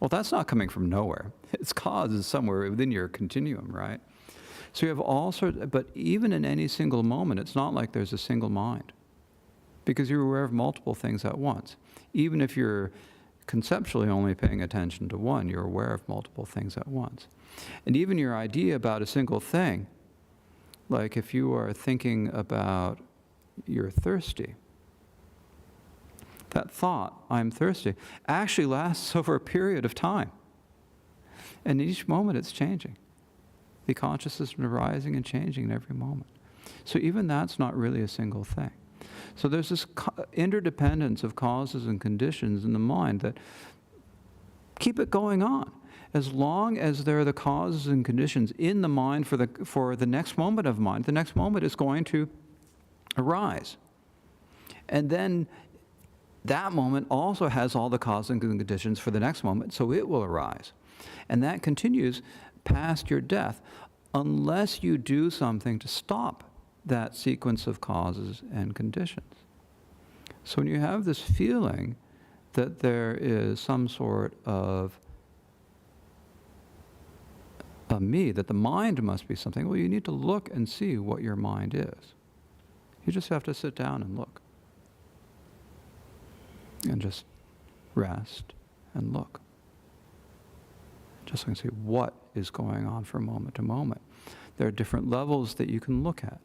Well, that's not coming from nowhere. Its cause is somewhere within your continuum, right? So you have all sorts, but even in any single moment, it's not like there's a single mind. Because you're aware of multiple things at once. Even if you're conceptually only paying attention to one, you're aware of multiple things at once. And even your idea about a single thing, like if you are thinking about you're thirsty. That thought, I'm thirsty, actually lasts over a period of time. And each moment it's changing. The consciousness is arising and changing in every moment. So even that's not really a single thing. So there's this interdependence of causes and conditions in the mind that keep it going on. As long as there are the causes and conditions in the mind for the next moment of mind, the next moment is going to arise. And then that moment also has all the causes and conditions for the next moment, so it will arise. And that continues past your death unless you do something to stop that sequence of causes and conditions. So when you have this feeling that there is some sort of a me, that the mind must be something, well, you need to look and see what your mind is. You just have to sit down and look. And just rest and look. Just so you can see what is going on from moment to moment. There are different levels that you can look at.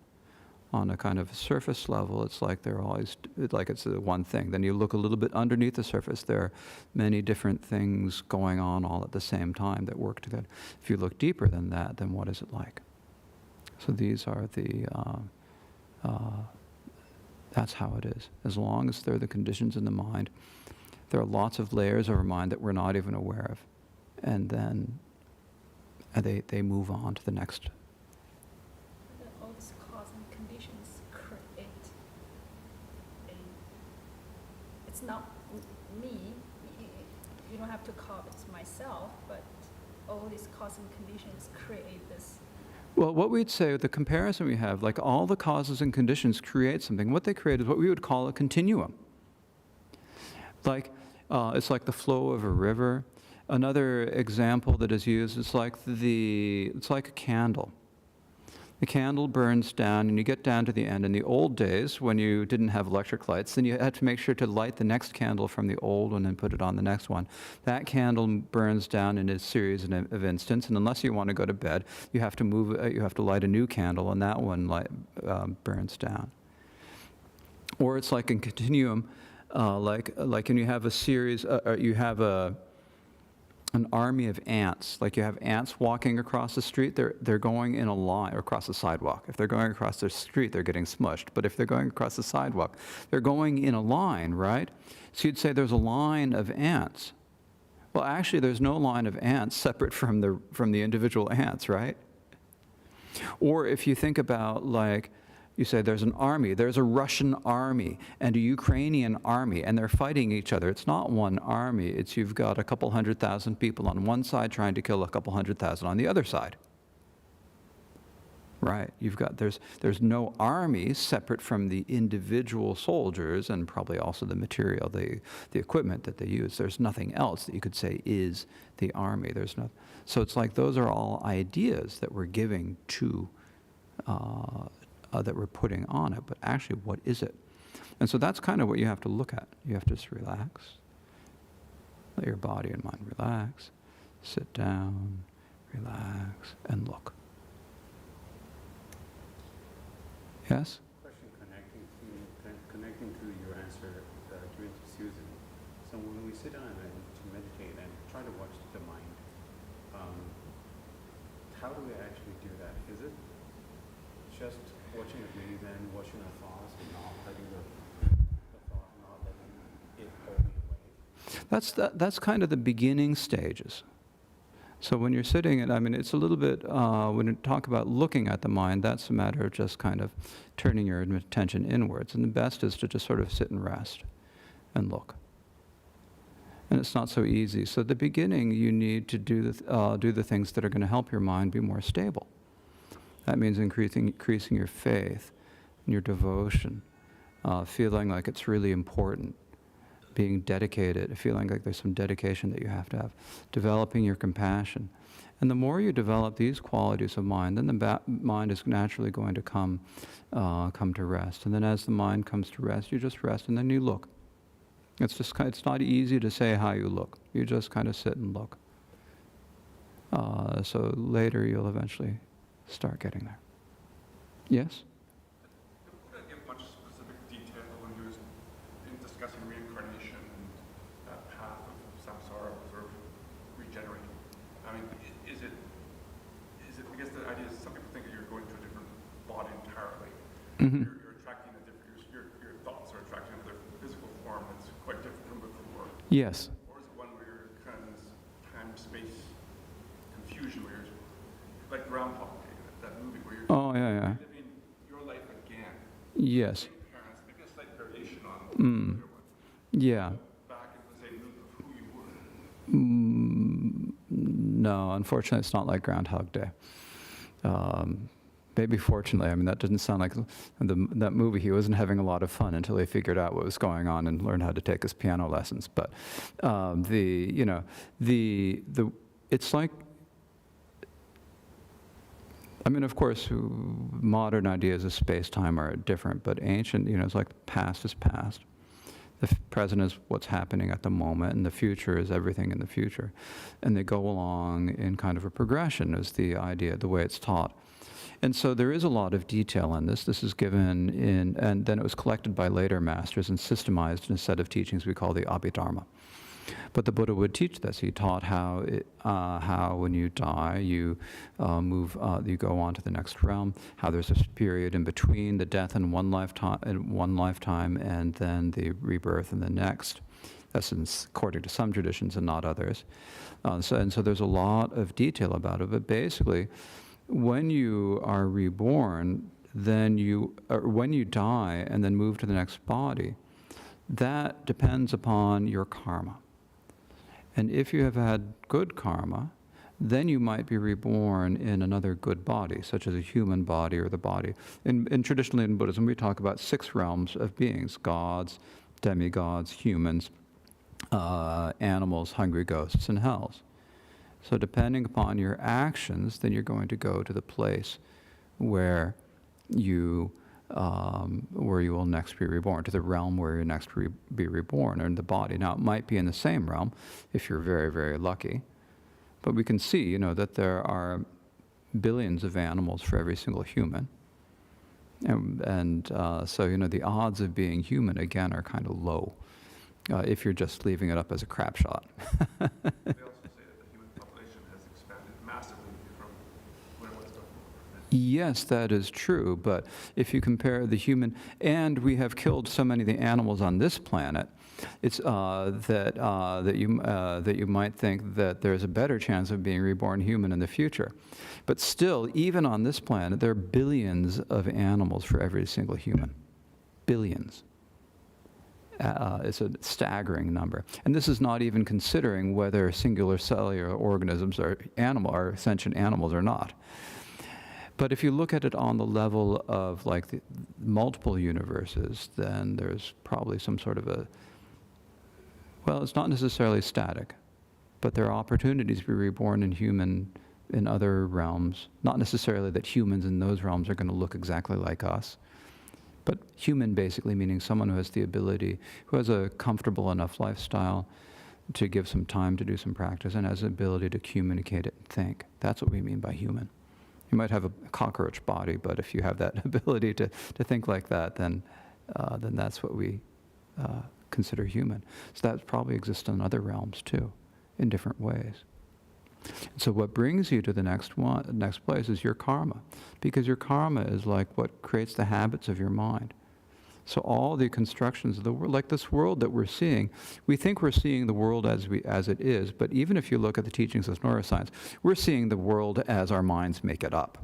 on a kind of surface level, it's like they're always, like it's the one thing. Then you look a little bit underneath the surface, there are many different things going on all at the same time that work together. If you look deeper than that, then what is it like? So these are the, that's how it is. As long as there are the conditions in the mind, there are lots of layers of our mind that we're not even aware of. And then they move on to the next. All these cause and conditions create a, it's not me, you don't have to call it myself, but all these cause and conditions create this. Well, what we'd say, the comparison we have, like all the causes and conditions create something. What they create is what we would call a continuum. Like, it's like the flow of a river. Another example that is used is like it's like a candle. The candle burns down and you get down to the end. In the old days, when you didn't have electric lights, then you had to make sure to light the next candle from the old one and put it on the next one. That candle burns down in a series of instants, and unless you want to go to bed, you have to light a new candle, and that one burns down. Or it's like a continuum, like when you have a series, you have an army of ants. Like you have ants walking across the street, they're going in a line, or across the sidewalk. If they're going across the street, they're getting smushed. But if they're going across the sidewalk, they're going in a line, right? So you'd say there's a line of ants. Well, actually, there's no line of ants separate from the individual ants, right? Or if you think about, like, you say there's an army, there's a Russian army and a Ukrainian army, and they're fighting each other. It's not one army, it's you've got a couple 100,000 people on one side trying to kill a couple 100,000 on the other side. Right, there's no army separate from the individual soldiers and probably also the material, the equipment that they use. There's nothing else that you could say is the army. So it's like those are all ideas that we're giving to that we're putting on it, but actually what is it? And so that's kind of what you have to look at. You have to just relax. Let your body and mind relax. Sit down, relax, and look. Yes? Question connecting to your answer given to Susan. So when we sit down to meditate and try to watch the mind, how do we actually do that? Is it just watching it breathe and watching our thoughts and not letting the thought, not letting it hold me away? That's kind of the beginning stages. So when you're sitting, and I mean, it's a little bit, when you talk about looking at the mind, that's a matter of just kind of turning your attention inwards. And the best is to just sort of sit and rest and look. And it's not so easy. So at the beginning, you need to do the things that are going to help your mind be more stable. That means increasing your faith and your devotion, feeling like it's really important, being dedicated, feeling like there's some dedication that you have to have, developing your compassion. And the more you develop these qualities of mind, then the mind is naturally going to come to rest. And then as the mind comes to rest, you just rest and then you look. It's not easy to say how you look. You just kind of sit and look. So later you'll eventually start getting there. Yes? Did Buddha give much specific detail when he was discussing reincarnation and that path of samsara, sort of regenerating? I mean, is it because the idea is some people think that you're going to a different body entirely. Mm-hmm. You're attracting a different, your thoughts are attracting a different physical form that's quite different from before. Yes. Or is it one where you're kind of in this time-space confusion where you're like Groundhog Day, that movie where you're living your life again. Yes. Same parents, maybe a slight variation on the other one. Yeah. Back in the same loop of who you were. No, unfortunately, it's not like Groundhog Day. Maybe fortunately, I mean, that didn't sound like that movie. He wasn't having a lot of fun until he figured out what was going on and learned how to take his piano lessons. But it's like, I mean, of course, modern ideas of space-time are different, but ancient, it's like the past is past. The present is what's happening at the moment, and the future is everything in the future. And they go along in kind of a progression is the idea, the way it's taught. And so there is a lot of detail in this. This is given in, and then it was collected by later masters and systemized in a set of teachings we call the Abhidharma. But the Buddha would teach this. He taught how when you die, you you go on to the next realm. How there's a period in between the death in one lifetime, and then the rebirth in the next. That's according to some traditions and not others. So there's a lot of detail about it. But basically, when you are reborn, then when you die and then move to the next body, that depends upon your karma. And if you have had good karma, then you might be reborn in another good body, such as a human body or the body. Traditionally in Buddhism, we talk about 6 realms of beings: gods, demigods, humans, animals, hungry ghosts, and hells. So depending upon your actions, then you're going to go to the place where you will next be reborn, to the realm where you next be reborn, or in the body. Now, it might be in the same realm if you're very, very lucky, but we can see, that there are billions of animals for every single human. So, the odds of being human, again, are kind of low if you're just leaving it up as a crap shot. They also say that the human population has expanded massively from when it was before. Yes, that is true, but if you compare the human, and we have killed so many of the animals on this planet, it's that you might think that there's a better chance of being reborn human in the future. But still, even on this planet, there are billions of animals for every single human. Billions. It's a staggering number. And this is not even considering whether singular cellular organisms are sentient animals or not. But if you look at it on the level of like the multiple universes, then there's probably some sort of it's not necessarily static, but there are opportunities to be reborn in other realms. Not necessarily that humans in those realms are going to look exactly like us, but human basically meaning someone who has the ability, who has a comfortable enough lifestyle to give some time to do some practice and has the ability to communicate it and think. That's what we mean by human. You might have a cockroach body, but if you have that ability to think like that, then that's what we consider human. So that probably exists in other realms too, in different ways. So what brings you to the next place is your karma, because your karma is like what creates the habits of your mind. So all the constructions of the world, like this world that we're seeing, we think we're seeing the world as it is, but even if you look at the teachings of neuroscience, we're seeing the world as our minds make it up.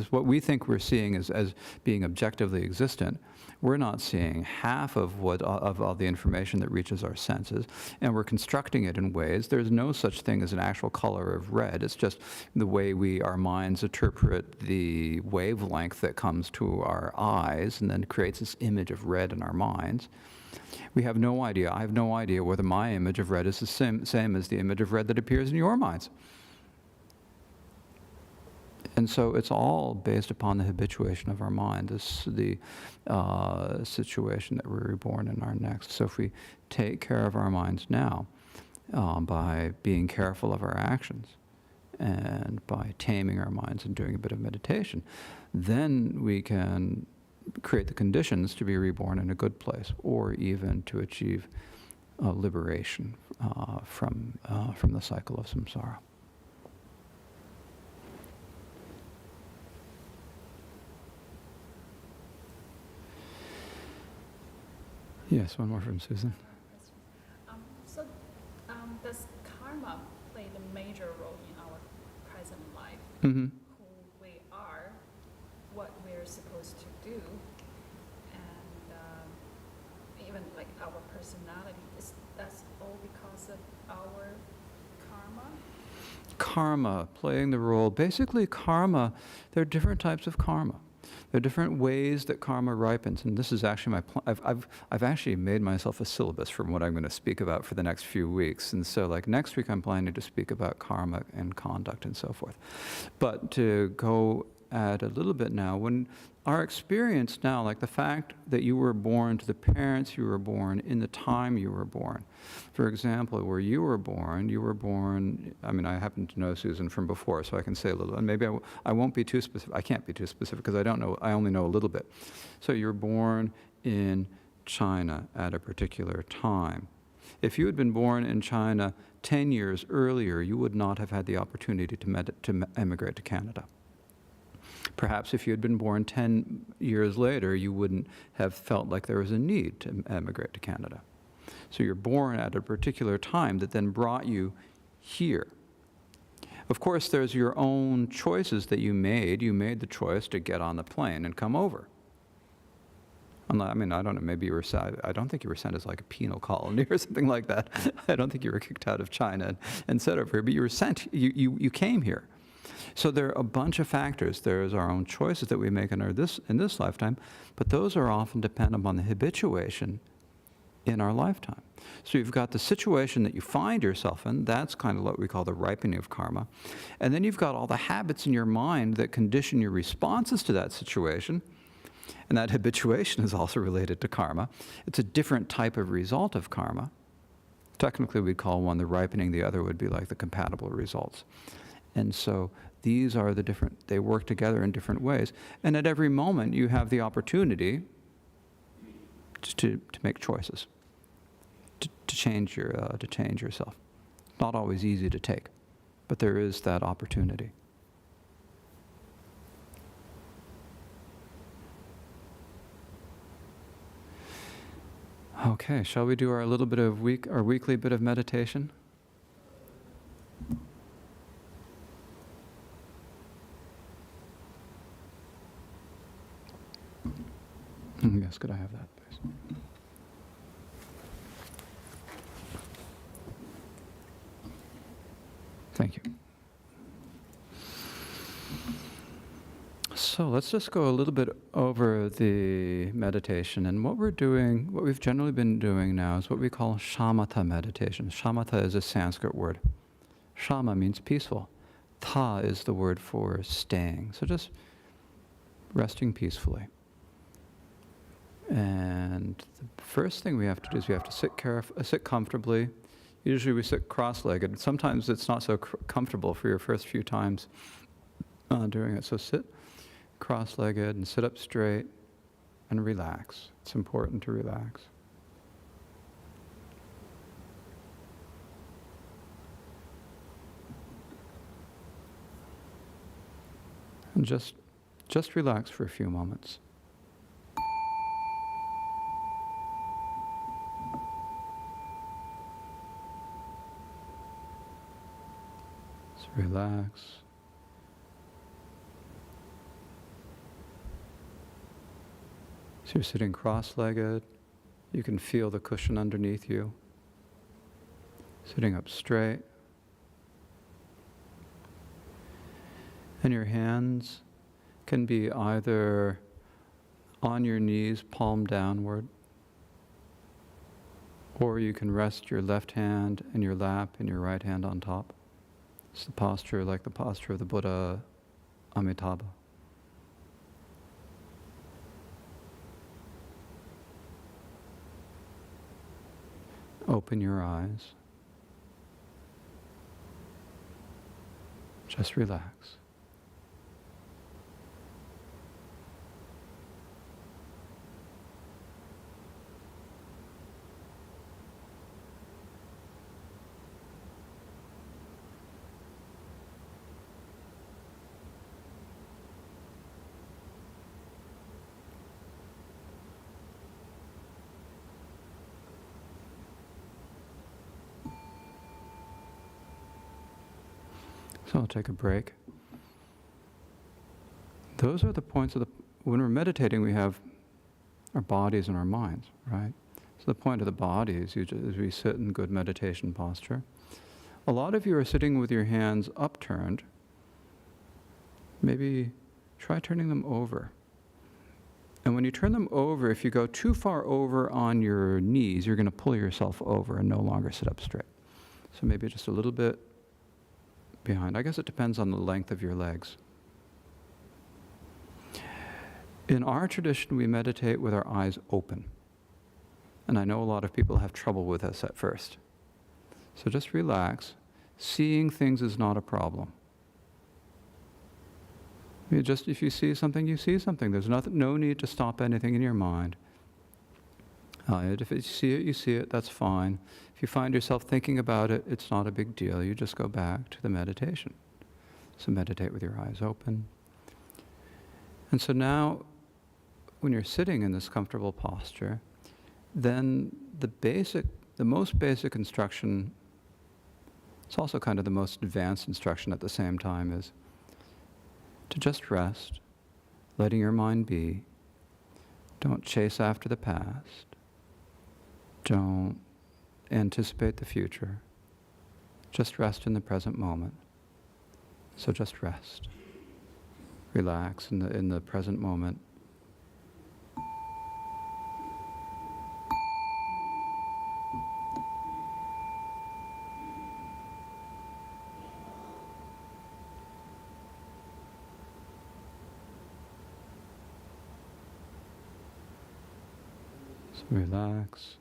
What we think we're seeing as being objectively existent. We're not seeing half of all the information that reaches our senses, and we're constructing it in ways. There's no such thing as an actual color of red. It's just the way our minds interpret the wavelength that comes to our eyes, and then creates this image of red in our minds. We have no idea. I have no idea whether my image of red is the same as the image of red that appears in your minds. And so it's all based upon the habituation of our mind, the situation that we're reborn in our next. So if we take care of our minds now by being careful of our actions and by taming our minds and doing a bit of meditation, then we can create the conditions to be reborn in a good place, or even to achieve liberation from the cycle of samsara. Yes, one more from Susan. Does karma play the major role in our present life? Mm-hmm. Who we are, what we're supposed to do, and even like our personality, that's all because of our karma? Karma playing the role. Basically, karma, there are different types of karma. There are different ways that karma ripens, and this is actually I've actually made myself a syllabus from what I'm going to speak about for the next few weeks. And so like next week I'm planning to speak about karma and conduct and so forth. But to go at a little bit now, when our experience now, like the fact that you were born to the parents you were born in the time you were born. For example, where you were born, I mean, I happen to know Susan from before, so I can say a little, and maybe I won't be too specific, I can't be too specific because I don't know, I only know a little bit. So you were born in China at a particular time. If you had been born in China 10 years earlier, you would not have had the opportunity to emigrate to Canada. Perhaps if you had been born 10 years later, you wouldn't have felt like there was a need to emigrate to Canada. So you're born at a particular time that then brought you here. Of course, there's your own choices that you made. You made the choice to get on the plane and come over. I mean, I don't know, maybe you were sent, I don't think you were sent as like a penal colony or something like that. I don't think you were kicked out of China and sent over here, but you were sent, you came here. So there are a bunch of factors. There's our own choices that we make in this lifetime, but those are often dependent upon the habituation in our lifetime. So you've got the situation that you find yourself in, that's kind of what we call the ripening of karma. And then you've got all the habits in your mind that condition your responses to that situation. And that habituation is also related to karma. It's a different type of result of karma. Technically, we'd call one the ripening, the other would be like the compatible results. And so these are the different, they work together in different ways. And at every moment, you have the opportunity to make choices, to change yourself. Not always easy to take, but there is that opportunity. Okay, shall we do our weekly bit of meditation? Yes, could I have that, please? Thank you. So let's just go a little bit over the meditation. And what we've generally been doing now is what we call shamatha meditation. Shamatha is a Sanskrit word. Shama means peaceful. Tha is the word for staying. So just resting peacefully. And the first thing we have to do is we have to sit comfortably. Usually we sit cross-legged. Sometimes it's not so comfortable for your first few times doing it. So sit cross-legged and sit up straight and relax. It's important to relax. And just relax for a few moments. So relax. So you're sitting cross-legged. You can feel the cushion underneath you. Sitting up straight. And your hands can be either on your knees, palm downward, or you can rest your left hand in your lap and your right hand on top. It's the posture like the posture of the Buddha Amitabha. Open your eyes. Just relax. So I'll take a break. Those are the points when we're meditating, we have our bodies and our minds, right? So the point of the body is we sit in good meditation posture. A lot of you are sitting with your hands upturned. Maybe try turning them over. And when you turn them over, if you go too far over on your knees, you're going to pull yourself over and no longer sit up straight. So maybe just a little bit behind. I guess it depends on the length of your legs. In our tradition, we meditate with our eyes open. And I know a lot of people have trouble with this at first. So just relax. Seeing things is not a problem. If you see something, you see something. There's no need to stop anything in your mind. If you see it, that's fine. If you find yourself thinking about it, it's not a big deal. You just go back to the meditation. So meditate with your eyes open. And so now, when you're sitting in this comfortable posture, then the most basic instruction, it's also kind of the most advanced instruction at the same time, is to just rest, letting your mind be. Don't chase after the past. Don't anticipate the future. Just rest in the present moment. So just rest. Relax in the present moment. So relax.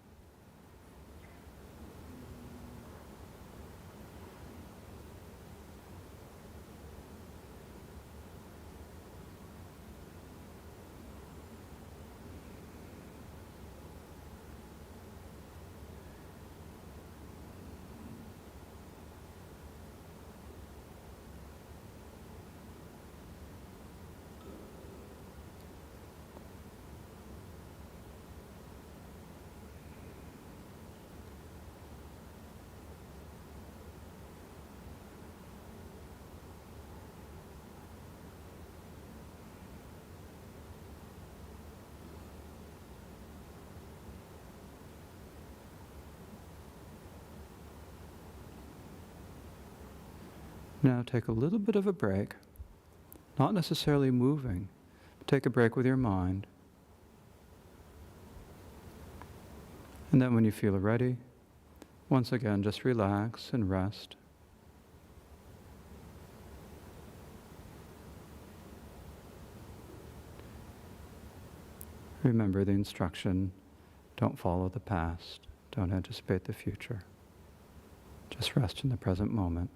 Now take a little bit of a break, not necessarily moving. Take a break with your mind. And then when you feel ready, once again, just relax and rest. Remember the instruction, don't follow the past, don't anticipate the future. Just rest in the present moment.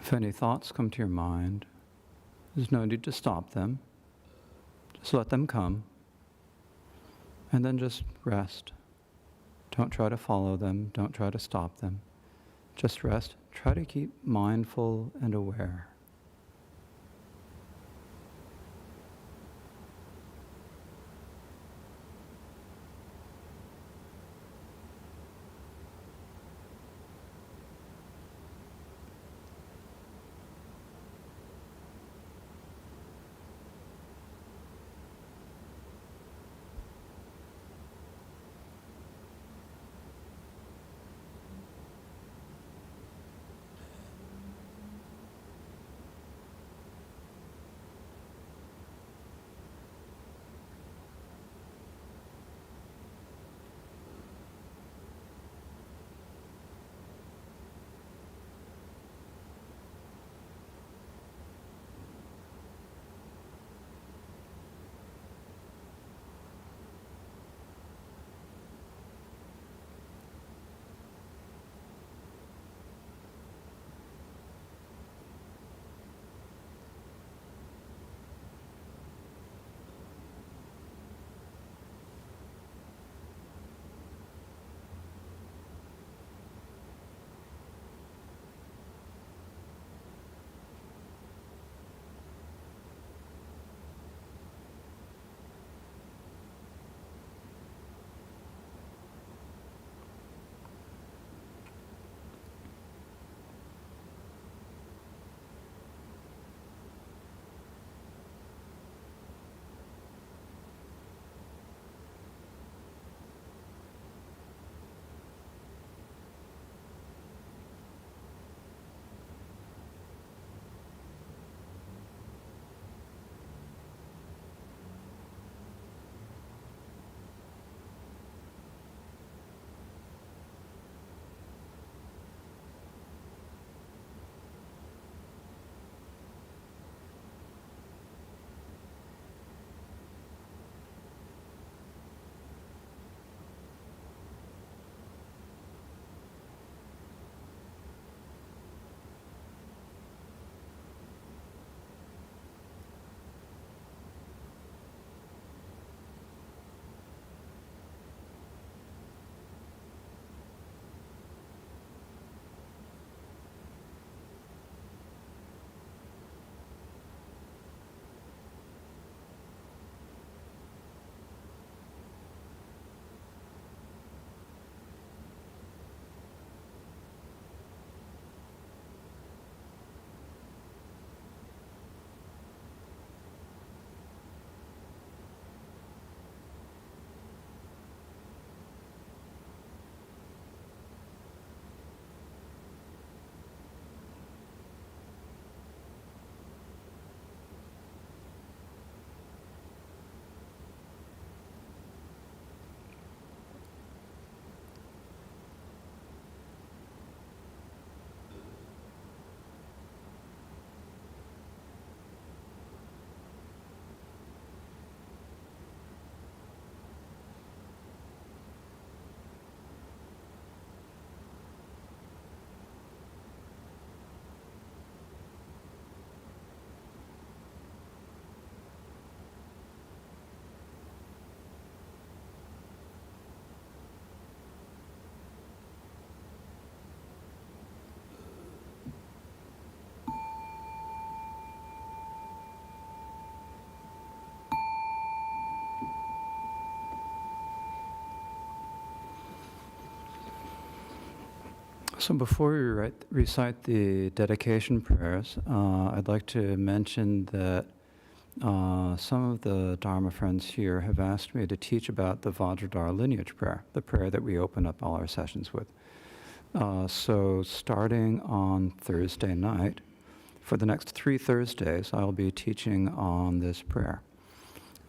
If any thoughts come to your mind, there's no need to stop them. Just let them come. And then just rest. Don't try to follow them. Don't try to stop them. Just rest. Try to keep mindful and aware. So before we recite the dedication prayers, I'd like to mention that some of the Dharma friends here have asked me to teach about the Vajradhara lineage prayer, the prayer that we open up all our sessions with. So starting on Thursday night, for the next 3 Thursdays, I'll be teaching on this prayer.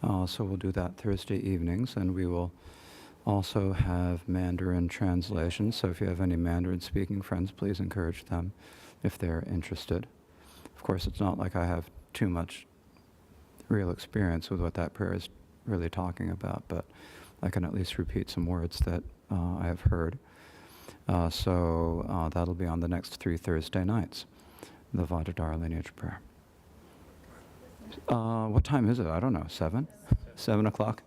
So we'll do that Thursday evenings, and we will also have Mandarin translation. So if you have any Mandarin speaking friends, please encourage them if they're interested. Of course, it's not like I have too much real experience with what that prayer is really talking about, but I can at least repeat some words that I have heard. So that'll be on the next 3 Thursday nights, the Vajradhara lineage prayer. What time is it? I don't know. 7? 7 o'clock?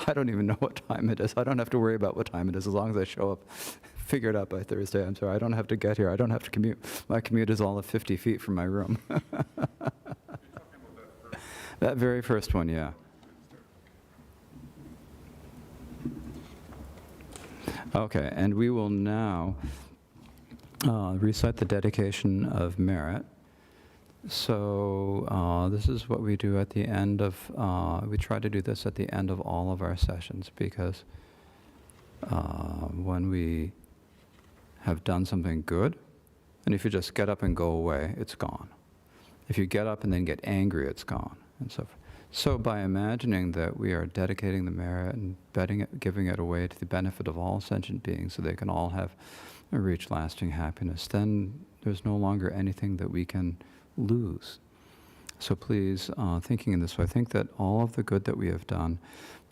I don't even know what time it is. I don't have to worry about what time it is as long as I show up. Figure it out by Thursday. I'm sorry. I don't have to get here. I don't have to commute. My commute is all of 50 feet from my room. That very first one, yeah. Okay, and we will now recite the dedication of merit. So this is what we do at the end of, we try to do this at the end of all of our sessions, because when we have done something good, and if you just get up and go away, it's gone. If you get up and then get angry, it's gone, and so forth. So by imagining that we are dedicating the merit and giving it away to the benefit of all sentient beings so they can all have reach lasting happiness, then there's no longer anything that we can lose. So please, thinking in this way, think that all of the good that we have done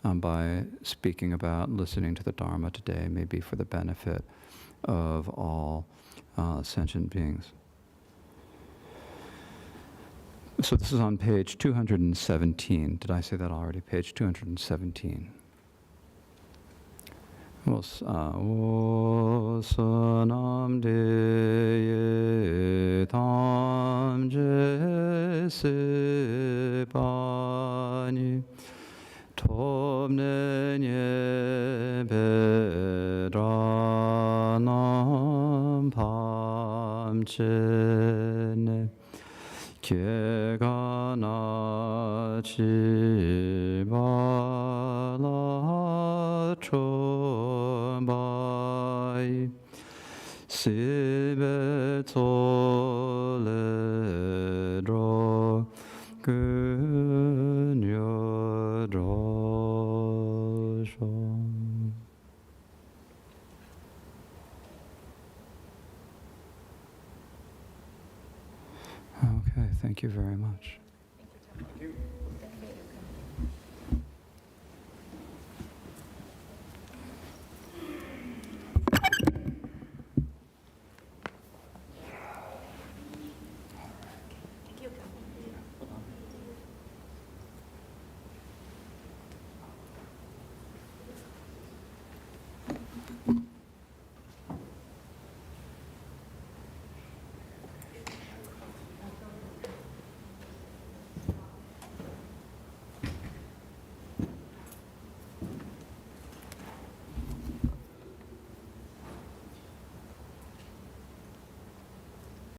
by speaking about, listening to the Dharma today may be for the benefit of all sentient beings. So this is on page 217. Did I say that already? Page 217. Osanam de tam je se pani tomne nye bedranam pamchene Kegana chibala chombai sibe toledro gunyodroshom. Okay, thank you very much. Thank you.